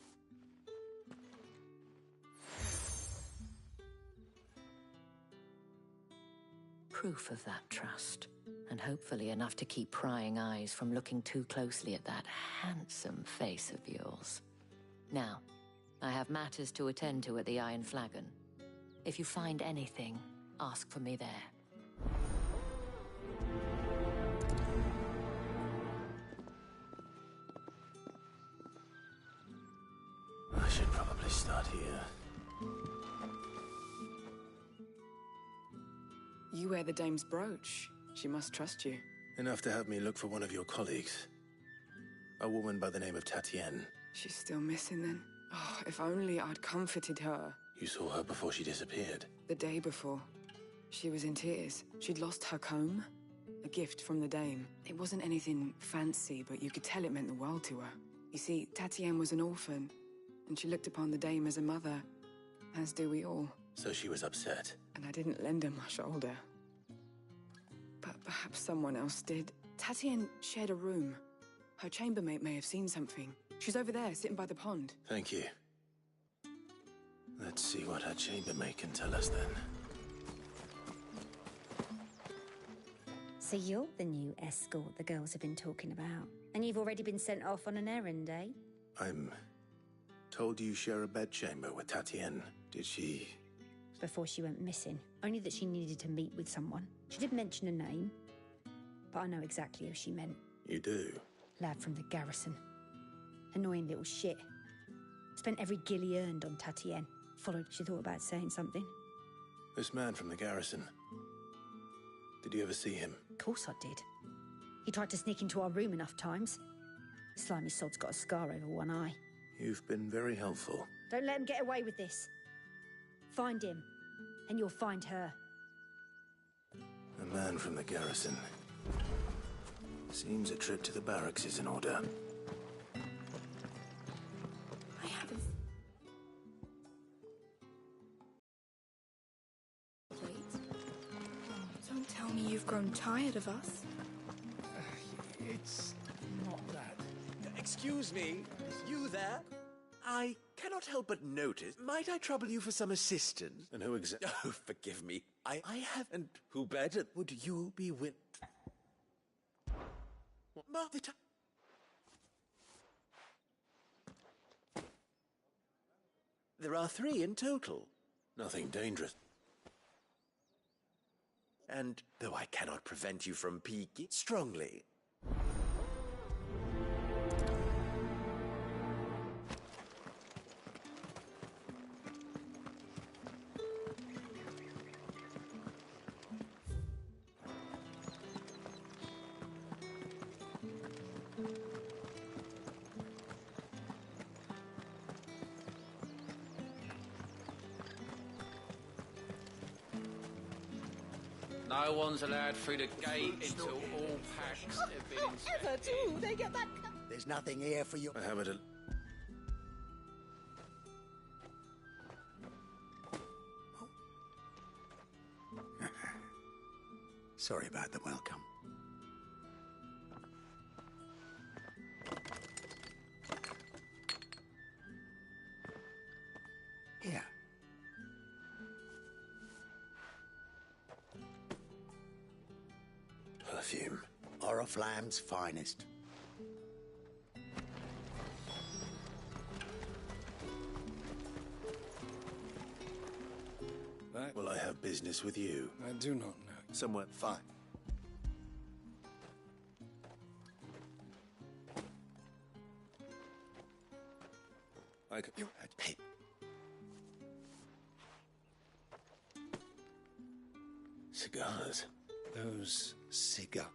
Proof of that trust, and hopefully enough to keep prying eyes from looking too closely at that handsome face of yours. Now, I have matters to attend to at the Iron Flagon. If you find anything, ask for me there. I should probably start here. You wear the dame's brooch. She must trust you. Enough to have me look for one of your colleagues. A woman by the name of Tatienne. She's still missing then. Oh, if only I'd comforted her. You saw her before she disappeared. The day before. She was in tears. She'd lost her comb. A gift from the dame. It wasn't anything fancy, but you could tell it meant the world to her. You see, Tatienne was an orphan, and she looked upon the dame as a mother, as do we all. So she was upset. And I didn't lend her my shoulder. But perhaps someone else did. Tatienne shared a room. Her chambermaid may have seen something. She's over there, sitting by the pond. Thank you. Let's see what her chambermaid can tell us then. So you're the new escort the girls have been talking about. And you've already been sent off on an errand, eh? I'm told you share a bedchamber with Tatienne. Did she... Before she went missing. Only that she needed to meet with someone. She did mention a name, but I know exactly who she meant. You do? Lad from the garrison. Annoying little shit. Spent every guil he earned on Tatienne. Followed, she thought about saying something. This man from the garrison. Did you ever see him? Of course I did. He tried to sneak into our room enough times. Slimy sod's got a scar over one eye. You've been very helpful. Don't let him get away with this. Find him, and you'll find her. A man from the garrison. Seems a trip to the barracks is in order. I haven't... Wait. Don't tell me you've grown tired of us. It's not that. Excuse me, you there? I cannot help but notice. Might I trouble you for some assistance? And who exactly? Oh, forgive me. I have, and who better would you be with? Mark the time. There are 3 in total. Nothing dangerous. And though I cannot prevent you from peeking strongly. No one's allowed through the gate until all packs have been inspected. Ever too, they get that... There's nothing here for you. I have it. Sorry about the welcome. Here. Perfume. Oriflamme's finest. Will I have business with you? I do not know. Somewhere fine. I could... Hey. Cigars. Those cigars.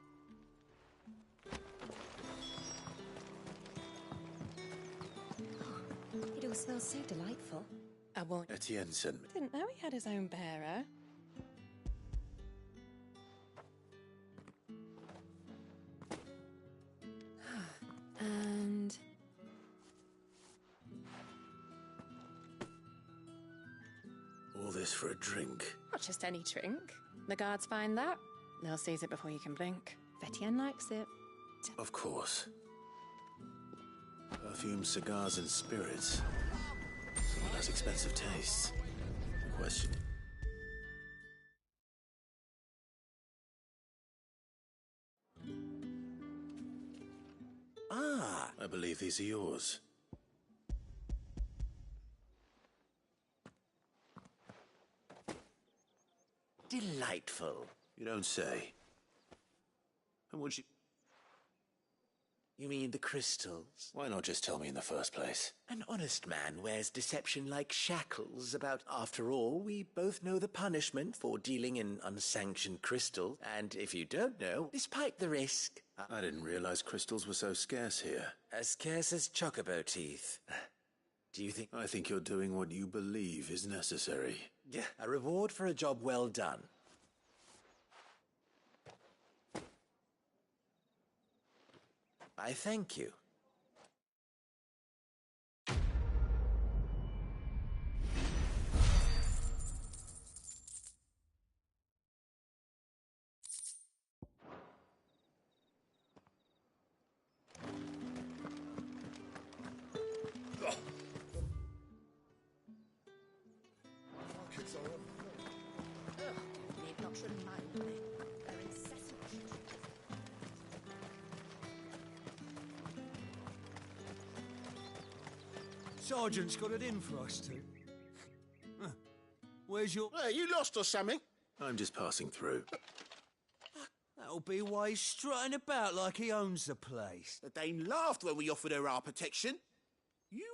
It all smells so delightful. I won't. Etienne sent me. Didn't know he had his own bearer. And... All this for a drink. Not just any drink. The guards find that. They'll seize it before you can blink. Vetienne likes it. Of course. Perfume, cigars, and spirits. Someone has expensive tastes. No question. Ah! I believe these are yours. Delightful. You don't say. And would you... You mean the crystals? Why not just tell me in the first place? An honest man wears deception like shackles about... After all, we both know the punishment for dealing in unsanctioned crystal. And if you don't know, despite the risk... I didn't realize crystals were so scarce here. As scarce as chocobo teeth. Do you think... I think you're doing what you believe is necessary. Yeah, a reward for a job well done. I thank you. Sergeant's got it in for us two. Huh. Where's your... Hey, you lost or something? I'm just passing through. That'll be why he's strutting about like he owns the place. The dame laughed when we offered her our protection. You...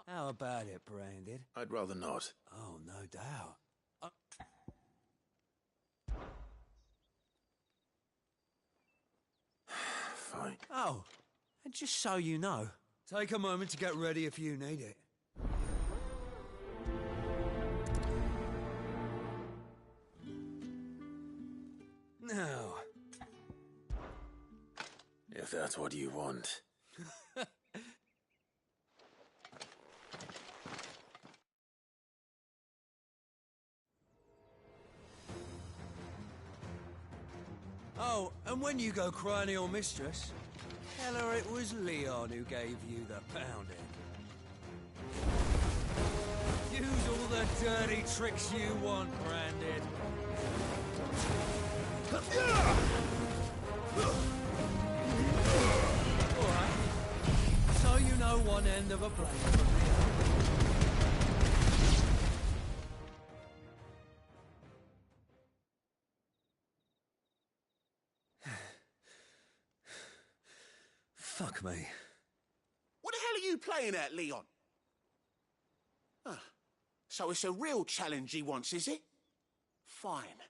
How about it, Branded? I'd rather not. Oh, no doubt. Fine. Oh, and just so you know, take a moment to get ready if you need it. Now... If that's what you want. Oh, and when you go crying to your mistress, tell her it was Leon who gave you the pounding. Use all the dirty tricks you want, Branded. Alright. So you know one end of a blade from the other. Fuck me. What the hell are you playing at, Leon? Ah, so it's a real challenge he wants, is it? Fine.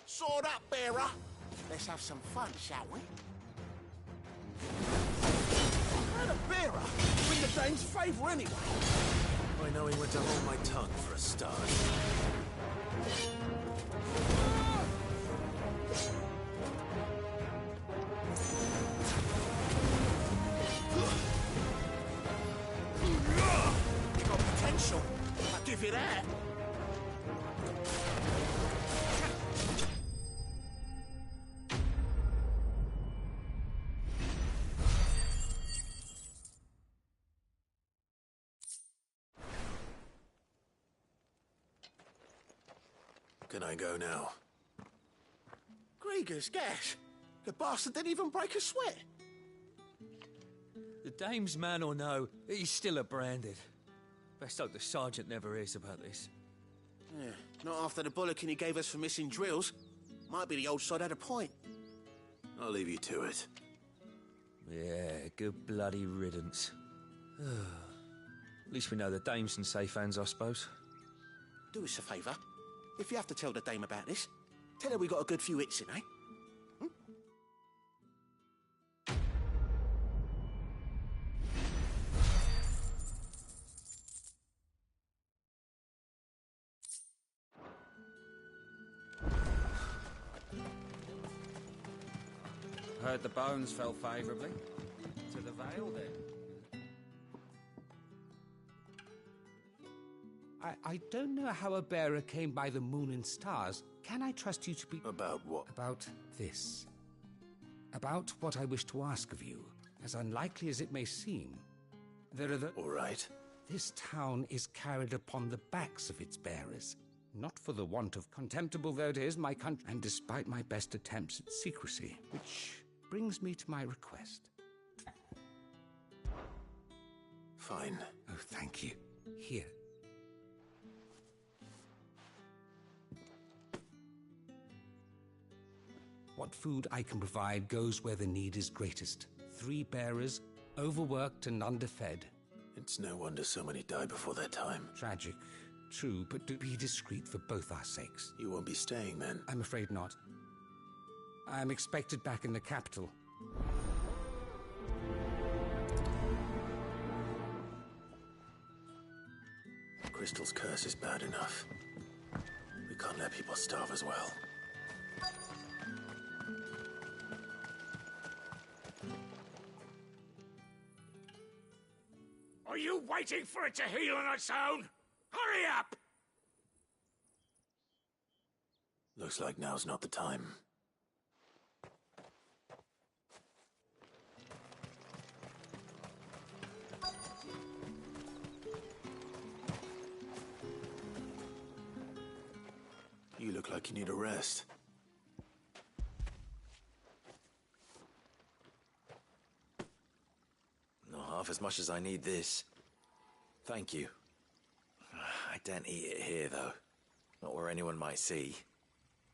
Sword up, bearer. Let's have some fun, shall we? How the bearer win the dame's favour anyway? By knowing when to hold my tongue for a start. You got potential. I'll give you that. Can I go now? Grieger's gas. The bastard didn't even break a sweat. The dame's man or no, he's still a Branded. Best hope the sergeant never hears about this. Yeah, not after the bollocking he gave us for missing drills. Might be the old sod had a point. I'll leave you to it. Yeah, good bloody riddance. At least we know the dame's in safe hands, I suppose. Do us a favour. If you have to tell the dame about this, tell her we got a good few hits in, eh? Heard the bones fell favourably. To the Vale, then. I don't know how a bearer came by the moon and stars. Can I trust you to be... About what? About this. About what I wish to ask of you. As unlikely as it may seem. There are the... All right. This town is carried upon the backs of its bearers. Not for the want of contemptible though it is, my country... And despite my best attempts at secrecy. Which brings me to my request. Fine. Oh, thank you. Here. What food I can provide goes where the need is greatest. 3 bearers, overworked and underfed. It's no wonder so many die before their time. Tragic, true, but do be discreet for both our sakes. You won't be staying then? I'm afraid not. I'm expected back in the capital. Crystal's curse is bad enough. We can't let people starve as well. Are you waiting for it to heal on its own? Hurry up! Looks like now's not the time. You look like you need a rest. half as much as I need this. Thank you. I daren't eat it here, though. Not where anyone might see.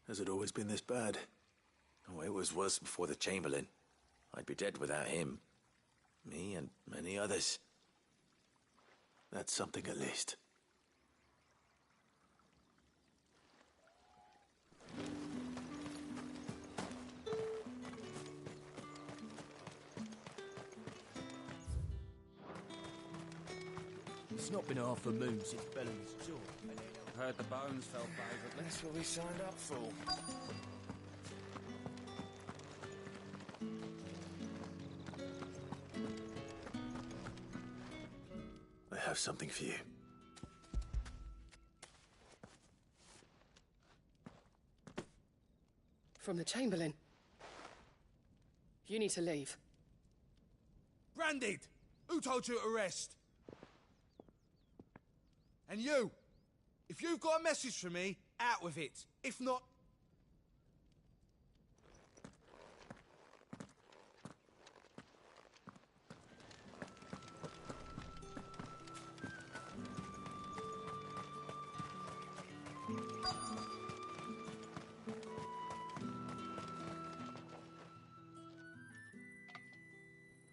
Has it always been this bad? Oh, it was worse before the Chamberlain. I'd be dead without him. Me and many others. That's something at least. It's not been half a moon since Bellamy's jaw. Heard the bones fell favourably. That's what we signed up for. I have something for you. From the Chamberlain. You need to leave. Branded! Who told you to rest? And you! If you've got a message for me, out with it. If not...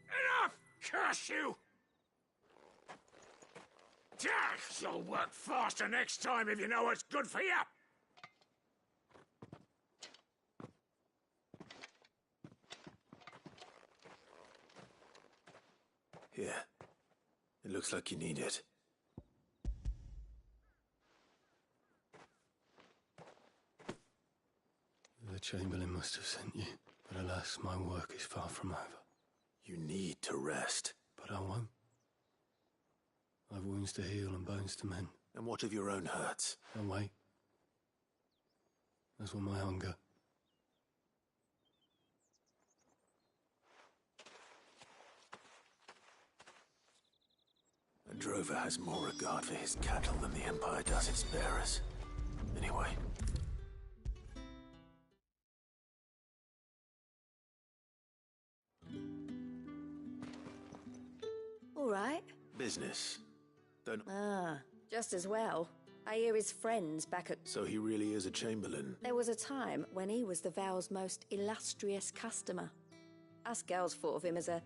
Enough! Curse you! You'll work faster next time if you know what's good for you! Here. It looks like you need it. The Chamberlain must have sent you, but alas, my work is far from over. You need to rest. But I won't. I've wounds to heal and bones to mend. And what of your own hurts? And wait. As will my hunger. A drover has more regard for his cattle than the Empire does its bearers. Anyway. All right. Business. Don't... Ah, just as well. I hear his friends back at... So he really is a Chamberlain? There was a time when he was the Vale's most illustrious customer. Us girls thought of him as a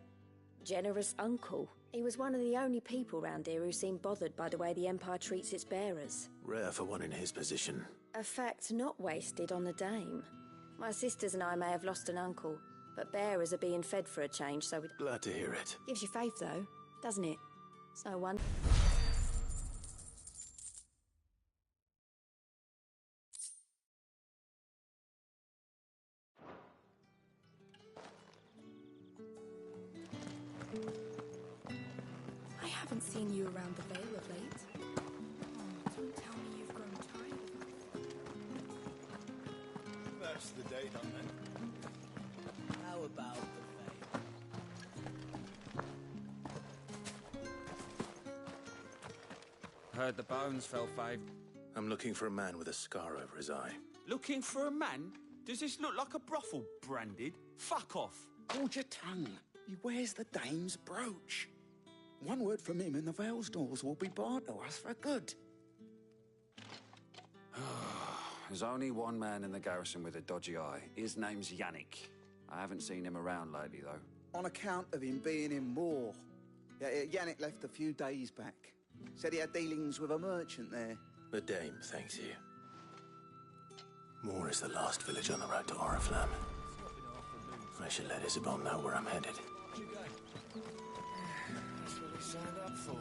generous uncle. He was one of the only people round here who seemed bothered by the way the Empire treats its bearers. Rare for one in his position. A fact not wasted on the Dame. My sisters and I may have lost an uncle, but bearers are being fed for a change, so we... Glad to hear it. Gives you faith, though, doesn't it? It's no wonder... I haven't seen you around the Vale of late. Oh, don't tell me you've grown tired of us. That's the day, don't it? How about the Heard the bones fell favourably. I'm looking for a man with a scar over his eye. Looking for a man? Does this look like a brothel, Branded? Fuck off. Hold your tongue. He wears the Dame's brooch. One word from him and the Vale's doors will be barred to us for good. There's only one man in the garrison with a dodgy eye. His name's Yannick. I haven't seen him around lately, though. On account of him being in war. Yannick left a few days back. Said he had dealings with a merchant there. The Dame thanks you. Moor is the last village on the road to Oriflamme. I should let Isabel know where I'm headed. That's what we signed up for.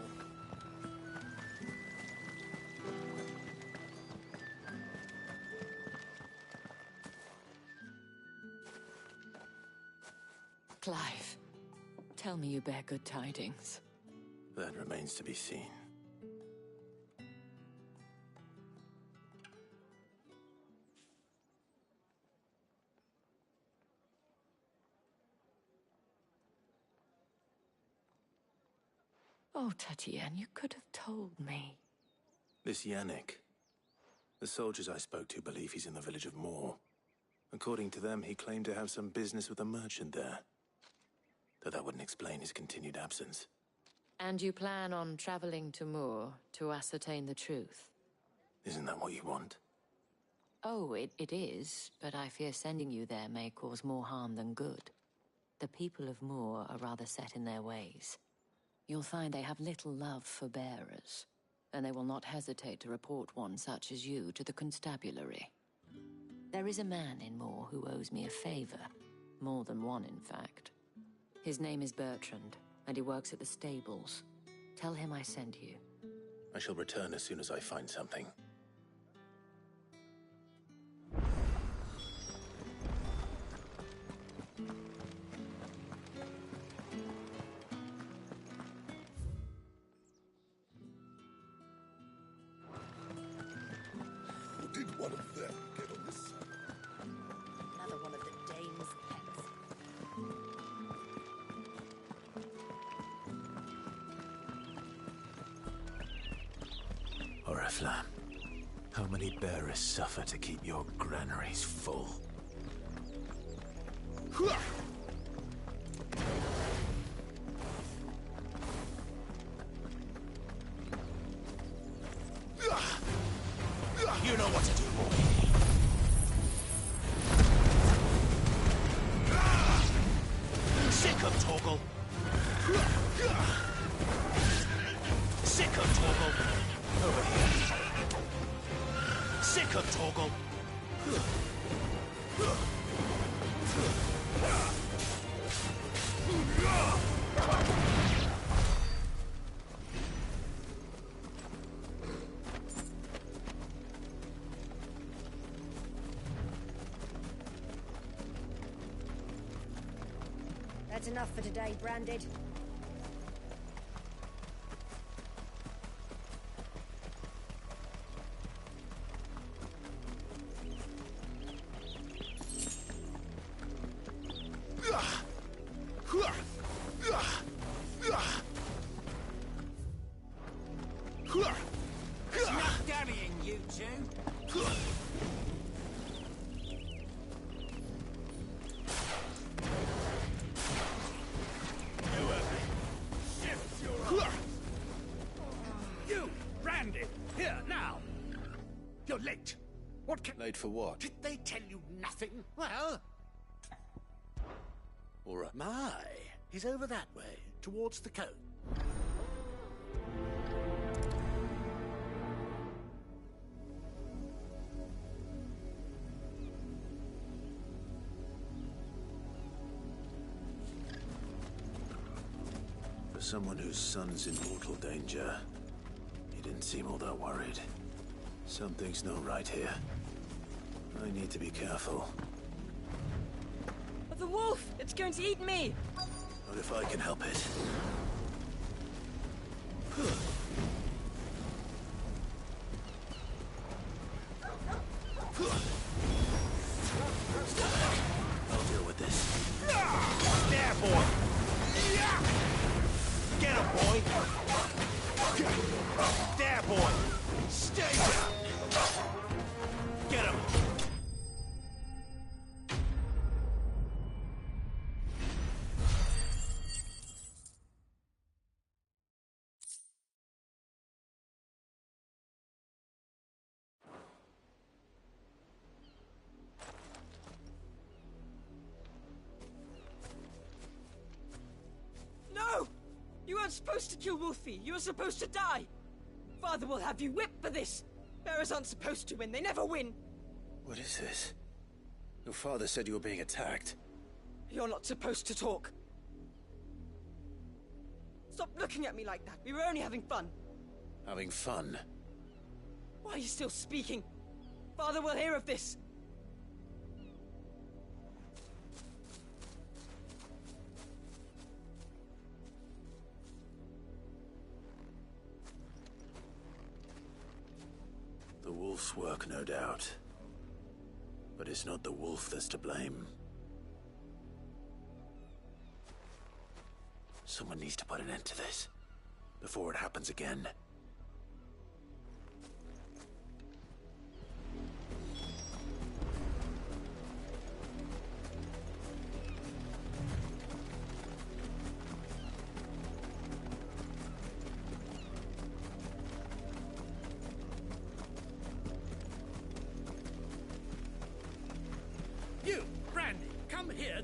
Clive, tell me you bear good tidings. That remains to be seen. Oh, Tatienne, you could have told me. This Yannick. The soldiers I spoke to believe he's in the village of Moor. According to them, he claimed to have some business with a merchant there. Though that wouldn't explain his continued absence. And you plan on traveling to Moor to ascertain the truth? Isn't that what you want? Oh, it is, but I fear sending you there may cause more harm than good. The people of Moor are rather set in their ways. You'll find they have little love for bearers, and they will not hesitate to report one such as you to the constabulary. There is a man in Moor who owes me a favor. More than one, in fact. His name is Bertrand, and he works at the stables. Tell him I sent you. I shall return as soon as I find something. Did one of them get on this side? Another one of the Dane's pets. Oriflamme, how many bearers suffer to keep your granaries full? You know what to do, boy. Sick of Torgal. Sick of Torgal. Over here. Sick of Torgal. That's enough for today, Branded. There's no daddying you two. You, Branded, here now. You're late. What can... Late for what? Did they tell you nothing? Well... All right. My, he's over that way, towards the coast. For someone whose son's in mortal danger, he didn't seem all that worried. Something's not right here. I need to be careful. But the wolf! It's going to eat me! What if I can help it? I'll deal with this. There, boy! Get him, boy! There, boy! Stay down! Get him! No! You weren't supposed to kill Wolfie. You were supposed to die. Father will have you whipped for this. Bearers aren't supposed to win. They never win. What is this? Your father said you were being attacked. You're not supposed to talk. Stop looking at me like that. We were only having fun. Having fun? Why are you still speaking? Father will hear of this. The wolf's work, no doubt. But it's not the wolf that's to blame. Someone needs to put an end to this, before it happens again.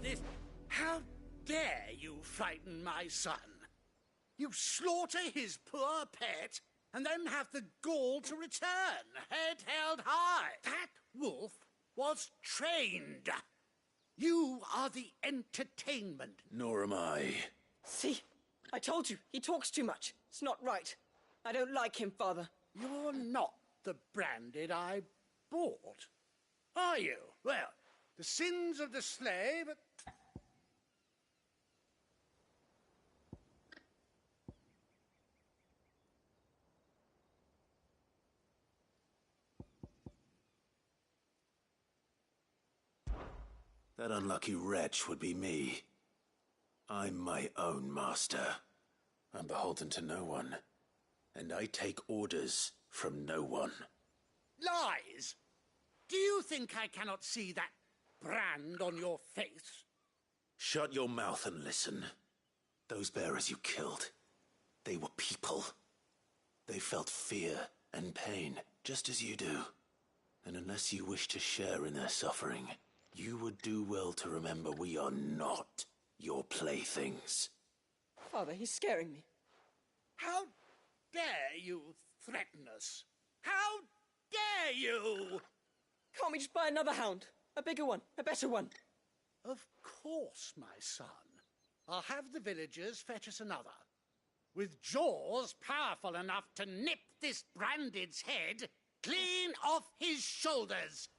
this. How dare you frighten my son? You slaughter his poor pet and then have the gall to return, head held high. That wolf was trained. You are the entertainment. Nor am I. See? I told you, he talks too much. It's not right. I don't like him, Father. You're not the branded I bought, are you? Well, the sins of the slave... That unlucky wretch would be me. I'm my own master. I'm beholden to no one. And I take orders from no one. Lies! Do you think I cannot see that brand on your face? Shut your mouth and listen. Those bearers you killed, they were people. They felt fear and pain, just as you do. And unless you wish to share in their suffering, you would do well to remember we are not your playthings. Father, he's scaring me. How dare you threaten us? How dare you? Can't we just buy another hound? A bigger one, a better one. Of course, my son. I'll have the villagers fetch us another. With jaws powerful enough to nip this branded's head clean off his shoulders.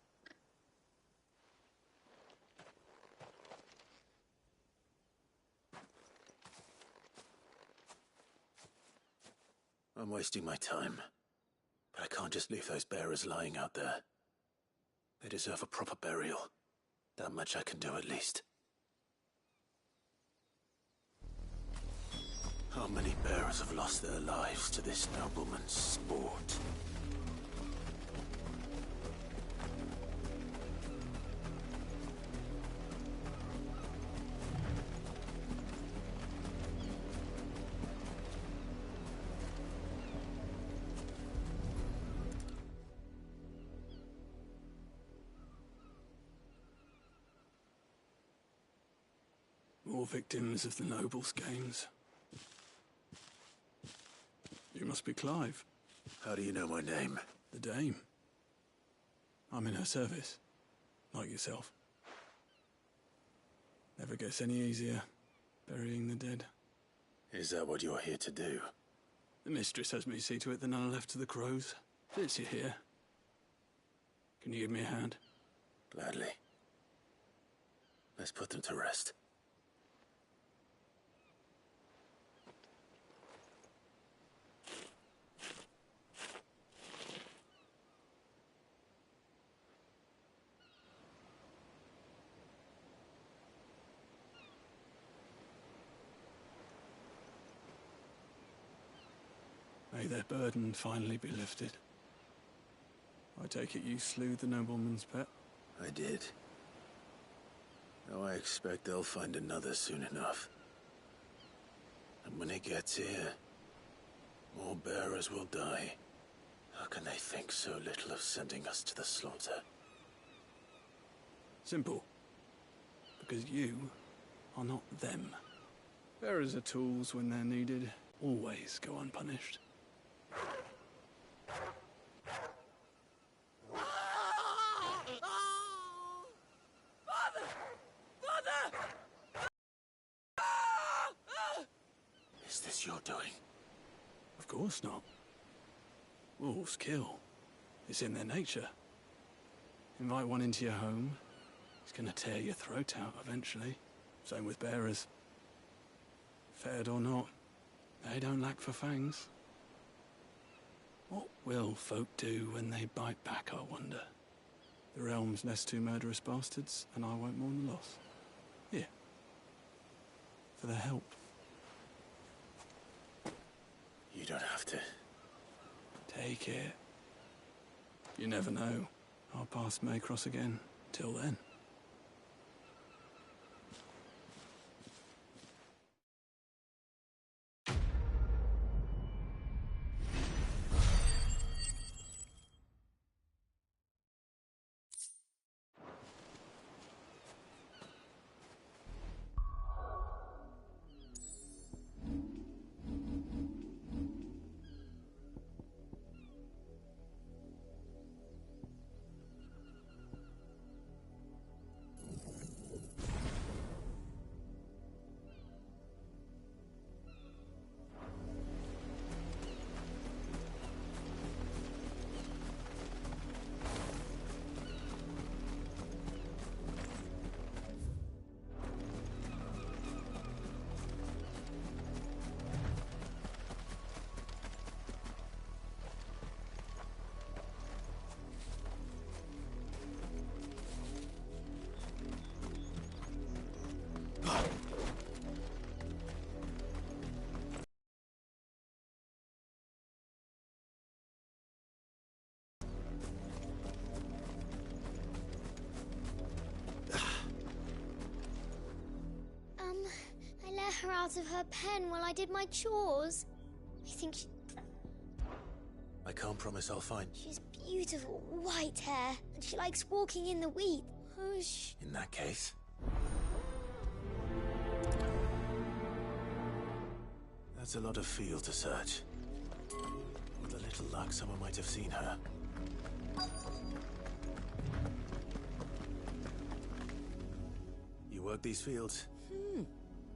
I'm wasting my time. But I can't just leave those bearers lying out there. They deserve a proper burial. That much I can do at least. How many bearers have lost their lives to this nobleman's sport? More victims of the nobles' games. You must be Clive. How do you know my name? The Dame. I'm in her service, like yourself. Never gets any easier, burying the dead. Is that what you're here to do? The mistress has me see to it that none are left to the crows. Fits you here. Can you give me a hand? Gladly. Let's put them to rest. May their burden finally be lifted. I take it you slew the nobleman's pet? I did. Now I expect they'll find another soon enough. And when it gets here, more bearers will die. How can they think so little of sending us to the slaughter? Simple. Because you are not them. Bearers are tools when they're needed. Always go unpunished. Is this your doing? Of course not. Wolves kill. It's in their nature. Invite one into your home, he's gonna tear your throat out eventually. Same with bearers. Fed or not, they don't lack for fangs. What will folk do when they bite back, I wonder? The realm's less two murderous bastards, and I won't mourn the loss. Here. For their help. You don't have to. Take it. You never know. Our paths may cross again. Till then. her out of her pen while I did my chores. I think I can't promise I'll find... she's beautiful white hair, and she likes walking in the wheat. Oh, In that case... That's a lot of field to search. With a little luck, someone might have seen her. You work these fields?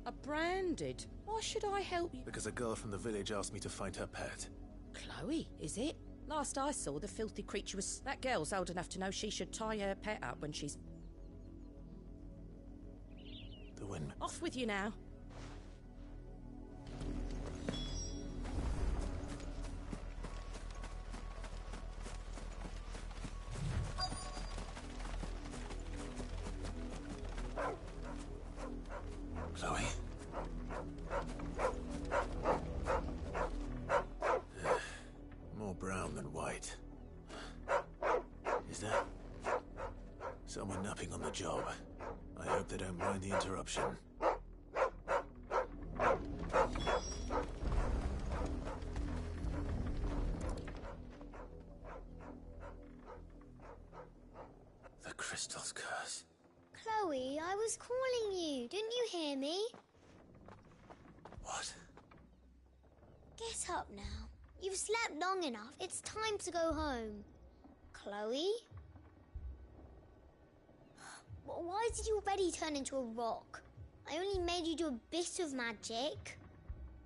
A branded. Why should I help you? Because a girl from the village asked me to find her pet. Chloe, is it? Last I saw, the filthy creature was... That girl's old enough to know she should tie her pet up when she's... The wind. Off with you now. Chloe? More brown than white. Is there? Someone napping on the job. I hope they don't mind the interruption. The crystal's curse. Chloe, I was calling you. Didn't you hear me? What? Get up now. You've slept long enough. It's time to go home. Chloe? Why did you already turn into a rock? I only made you do a bit of magic.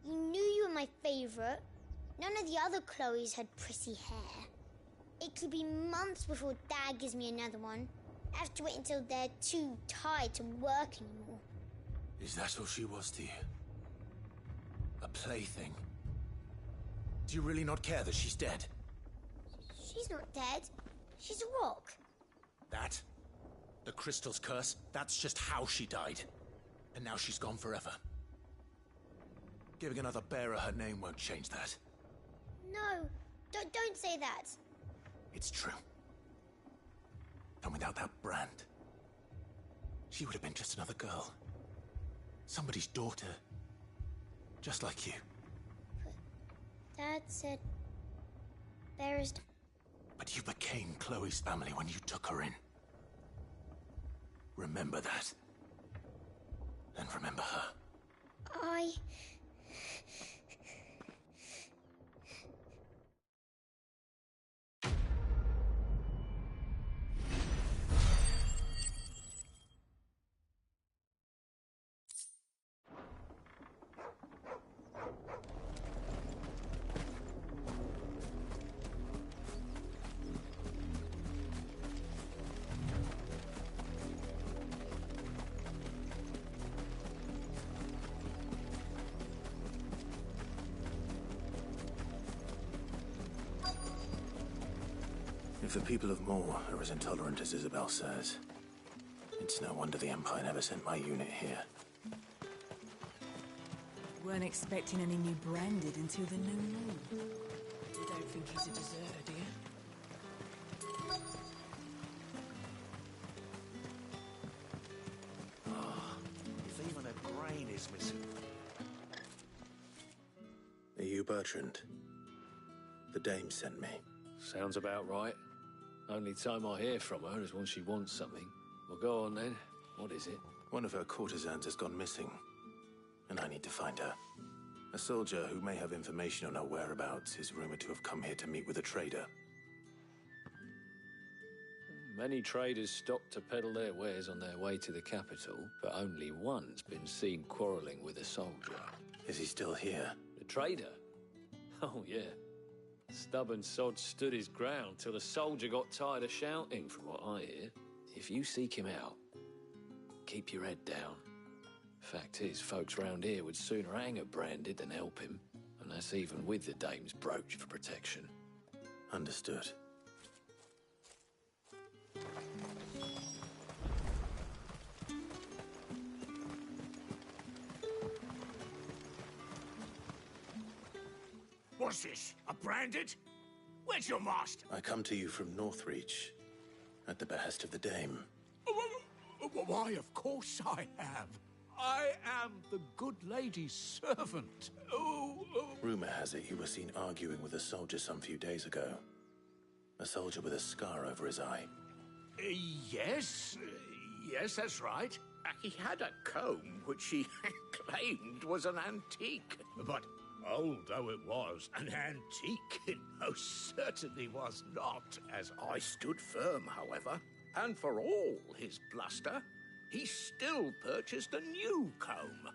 You knew you were my favourite. None of the other Chloes had pretty hair. It could be months before Dad gives me another one. I have to wait until they're too tired to work anymore. Is that all she was to you? A plaything? Do you really not care that she's dead? She's not dead. She's a rock. That? The crystal's curse? That's just how she died. And now she's gone forever. Giving another bearer her name won't change that. No, don't say that. It's true. And without that brand, she would have been just another girl. Somebody's daughter. Just like you. Dad said... Bearers... But you became Chloe's family when you took her in. Remember that. And remember her. If the people of Moor are as intolerant as Isabel says, it's no wonder the Empire never sent my unit here. Weren't expecting any new branded until the new moon. You don't think he's a deserter, do you? If even a grain is missing. Are you Bertrand? The dame sent me. Sounds about right. Only time I hear from her is when she wants something. Well, go on then. What is it? One of her courtesans has gone missing, and I need to find her. A soldier who may have information on her whereabouts is rumored to have come here to meet with a trader. Many traders stop to peddle their wares on their way to the capital, but only one's been seen quarrelling with a soldier. Is he still here? The trader? Oh, yeah. Stubborn sod stood his ground till the soldier got tired of shouting, from what I hear. If you seek him out, keep your head down. Fact is, folks round here would sooner hang a branded than help him, and that's even with the dame's brooch for protection. Understood. What's this? A branded? Where's your master? I come to you from Northreach, at the behest of the dame. Why, of course I have. I am the good lady's servant. Oh. Rumor has it you were seen arguing with a soldier some few days ago. A soldier with a scar over his eye. Yes, that's right. He had a comb which he claimed was an antique. But old though it was, an antique it most certainly was not. As I stood firm, however, and for all his bluster, he still purchased a new comb,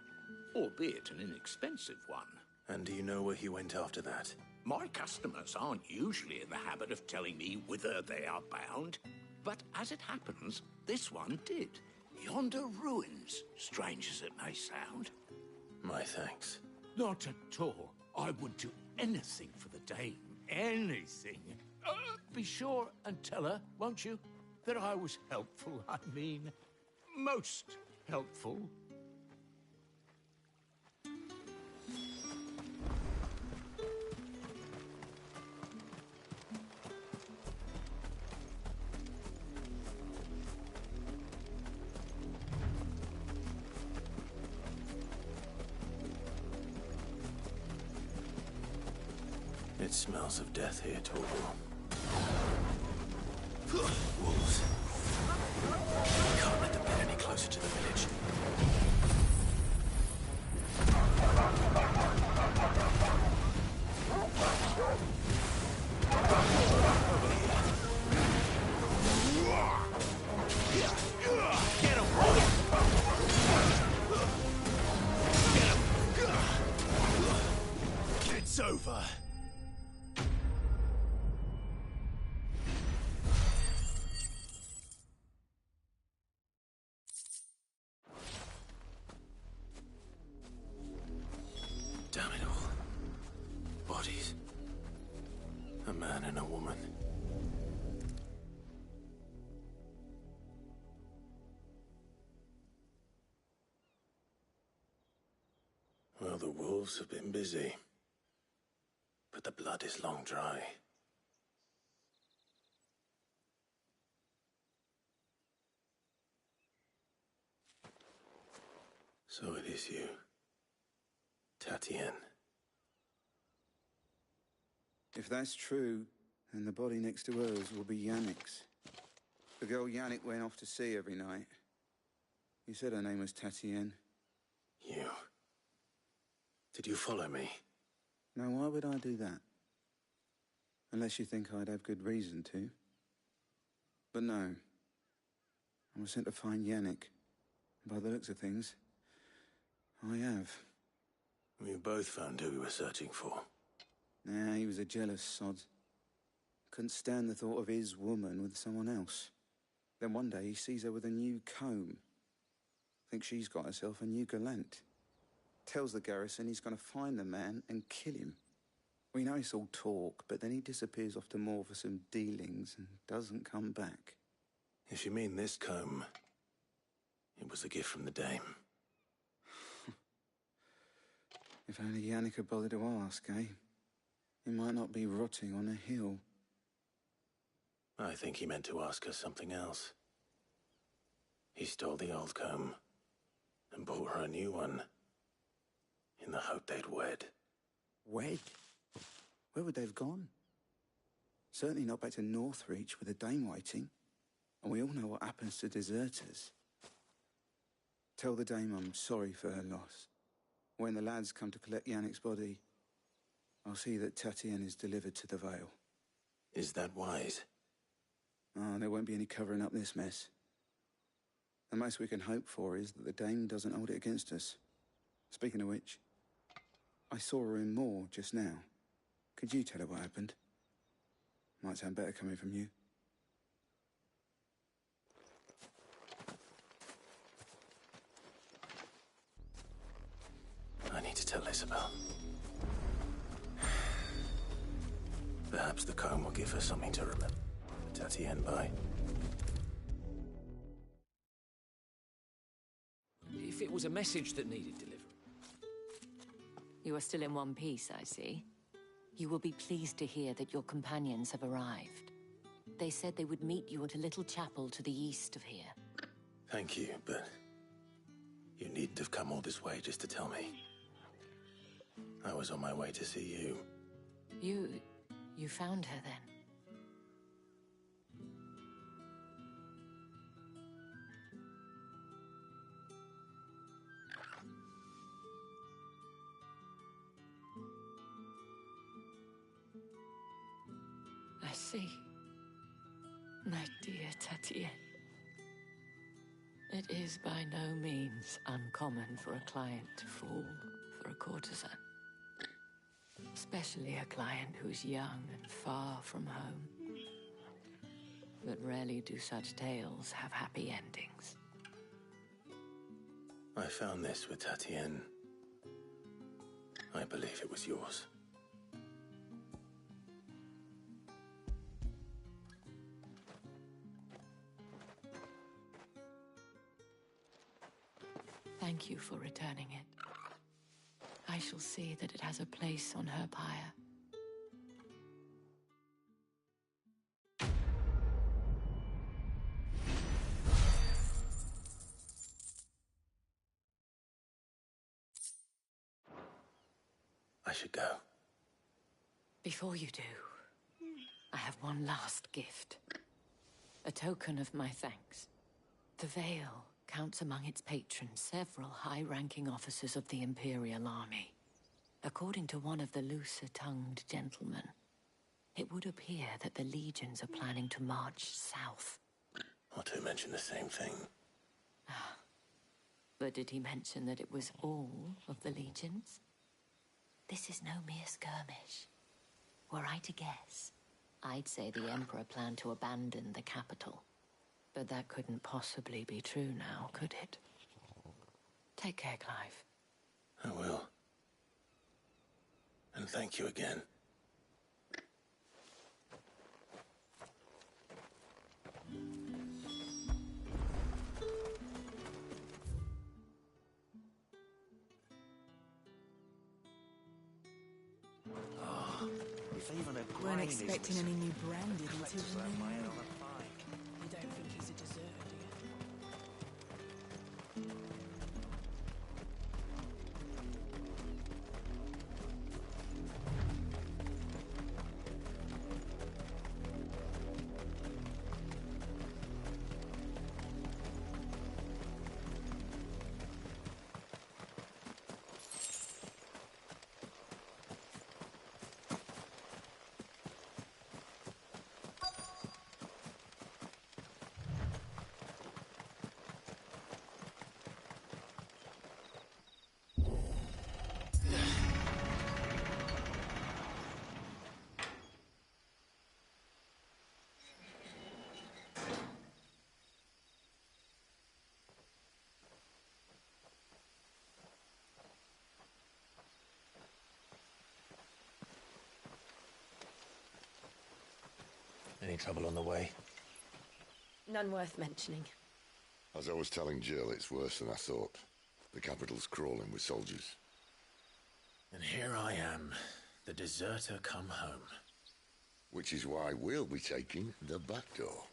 albeit an inexpensive one. And do you know where he went after that? My customers aren't usually in the habit of telling me whither they are bound, but as it happens, this one did. Yonder ruins, strange as it may sound. My thanks. Not at all. I would do anything for the dame. Anything. Be sure and tell her, won't you, that I was helpful. I mean, most helpful. It smells of death here, Torval. Wolves. We can't let them get any closer to the village. Get him, boy! Get him! It's over. Damn it all. Bodies. A man and a woman. Well, the wolves have been busy. But the blood is long dry. So it is you. Tatienne. If that's true, then the body next to hers will be Yannick's. The girl Yannick went off to sea every night. You said her name was Tatienne. You. Did you follow me? Now, why would I do that? Unless you think I'd have good reason to. But no. I was sent to find Yannick. By the looks of things, I have. We both found who we were searching for. Nah, he was a jealous sod. Couldn't stand the thought of his woman with someone else. Then one day he sees her with a new comb. Thinks she's got herself a new gallant. Tells the garrison he's going to find the man and kill him. We know it's all talk, but then he disappears off to Moor for some dealings and doesn't come back. If you mean this comb, it was a gift from the dame. If only Yannick had bothered to ask, eh? He might not be rotting on a hill. I think he meant to ask her something else. He stole the old comb and bought her a new one in the hope they'd wed. Wed? Where would they have gone? Certainly not back to Northreach with a dame waiting. And we all know what happens to deserters. Tell the dame I'm sorry for her loss. When the lads come to collect Yannick's body, I'll see that Tatienne is delivered to the Vale. Is that wise? Oh, there won't be any covering up this mess. The most we can hope for is that the dame doesn't hold it against us. Speaking of which, I saw her in Moor just now. Could you tell her what happened? Might sound better coming from you. I need to tell Isabel. Perhaps the comb will give her something to remember Tatienne by. If it was a message that needed delivering. You are still in one piece, I see. You will be pleased to hear that your companions have arrived. They said they would meet you at a little chapel to the east of here. Thank you, but You needn't have come all this way just to tell me. I was on my way to see you. You found her then? I see. My dear Tatienne. It is by no means uncommon for a client to fall for a courtesan. Especially a client who's young and far from home. But rarely do such tales have happy endings. I found this with Tatienne. I believe it was yours. Thank you for returning it. I shall see that it has a place on her pyre. I should go. Before you do, I have one last gift. A token of my thanks. The Veil counts among its patrons several high-ranking officers of the Imperial Army. According to one of the looser-tongued gentlemen, it would appear that the legions are planning to march south. Otto mentioned the same thing. But did he mention that it was all of the legions? This is no mere skirmish. Were I to guess, I'd say the Emperor planned to abandon the capital. But that couldn't possibly be true now, could it? Take care, Clive. I will. And thank you again. Weren't expecting any new branded until the new moon. You don't think he's a deserter, do you? Any trouble on the way? None worth mentioning. As I was telling Jill, it's worse than I thought. The capital's crawling with soldiers. And here I am, the deserter come home. Which is why we'll be taking the back door.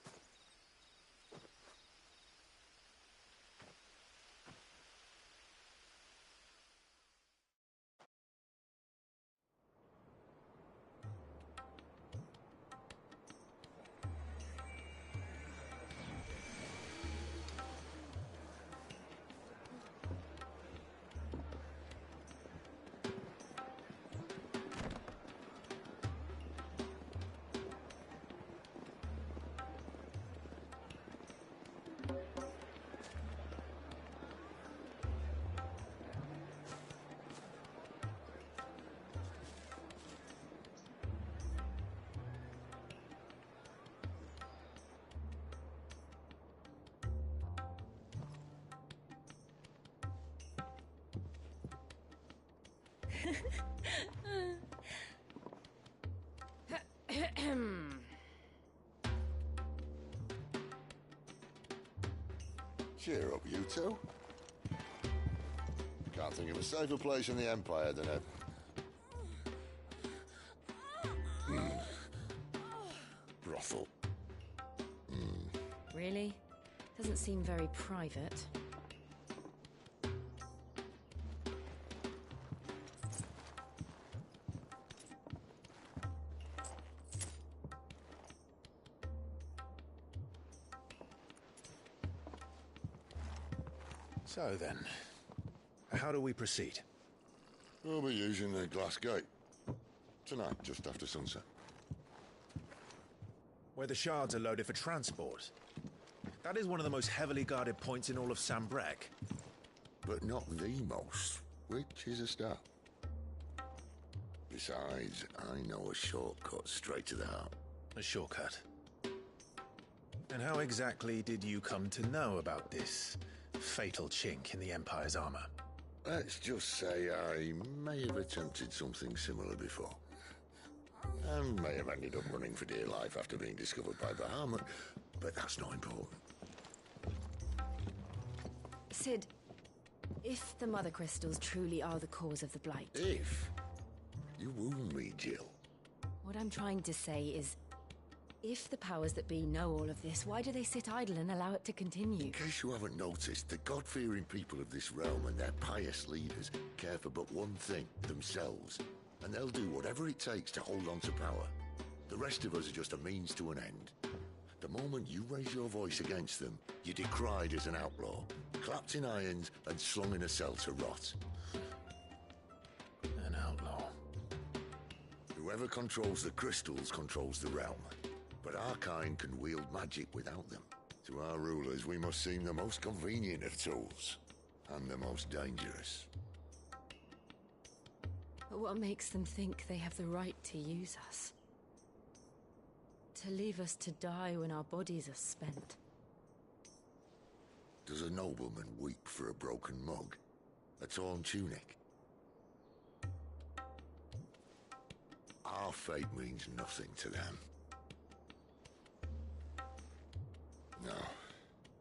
Cheer up, you two. Can't think of a safer place in the Empire than a... brothel. Really? Doesn't seem very private. So then, how do we proceed? We'll be using the glass gate. Tonight, just after sunset. Where the shards are loaded for transport. That is one of the most heavily guarded points in all of Sambrec. But not the most, which is a start. Besides, I know a shortcut straight to the heart. A shortcut? And how exactly did you come to know about this fatal chink in the Empire's armor? Let's just say I may have attempted something similar before. And may have ended up running for dear life after being discovered by Bahamut, but that's not important. Sid, if the Mother Crystals truly are the cause of the Blight... If? You wound me, Jill. What I'm trying to say is, if the powers that be know all of this, why do they sit idle and allow it to continue? In case you haven't noticed, the God-fearing people of this realm and their pious leaders care for but one thing, themselves. And they'll do whatever it takes to hold on to power. The rest of us are just a means to an end. The moment you raise your voice against them, you're decried as an outlaw, clapped in irons and slung in a cell to rot. An outlaw. Whoever controls the crystals controls the realm. But our kind can wield magic without them. To our rulers, we must seem the most convenient of tools. And the most dangerous. But what makes them think they have the right to use us? To leave us to die when our bodies are spent? Does a nobleman weep for a broken mug? A torn tunic? Our fate means nothing to them. No,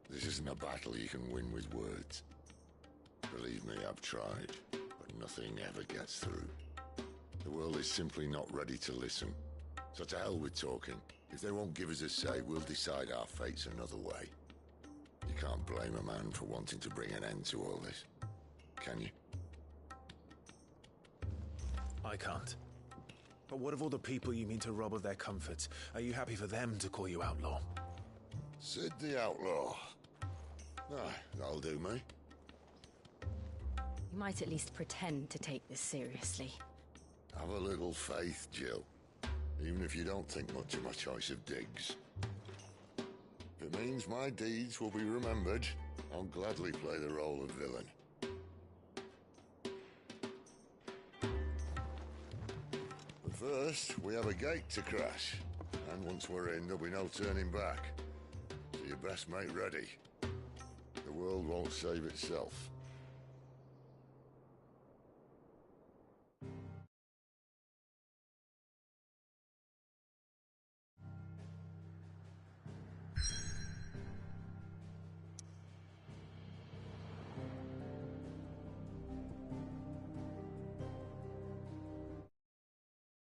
this isn't a battle you can win with words. Believe me, I've tried, but nothing ever gets through. The world is simply not ready to listen. So to hell with talking. If they won't give us a say, we'll decide our fates another way. You can't blame a man for wanting to bring an end to all this, can you? I can't. But what of all the people you mean to rob of their comforts? Are you happy for them to call you outlaw? Sid the Outlaw. Ah, that'll do me. You might at least pretend to take this seriously. Have a little faith, Jill. Even if you don't think much of my choice of digs. If it means my deeds will be remembered, I'll gladly play the role of villain. But first, we have a gate to crash. And once we're in, there'll be no turning back. So you best make ready. The world won't save itself.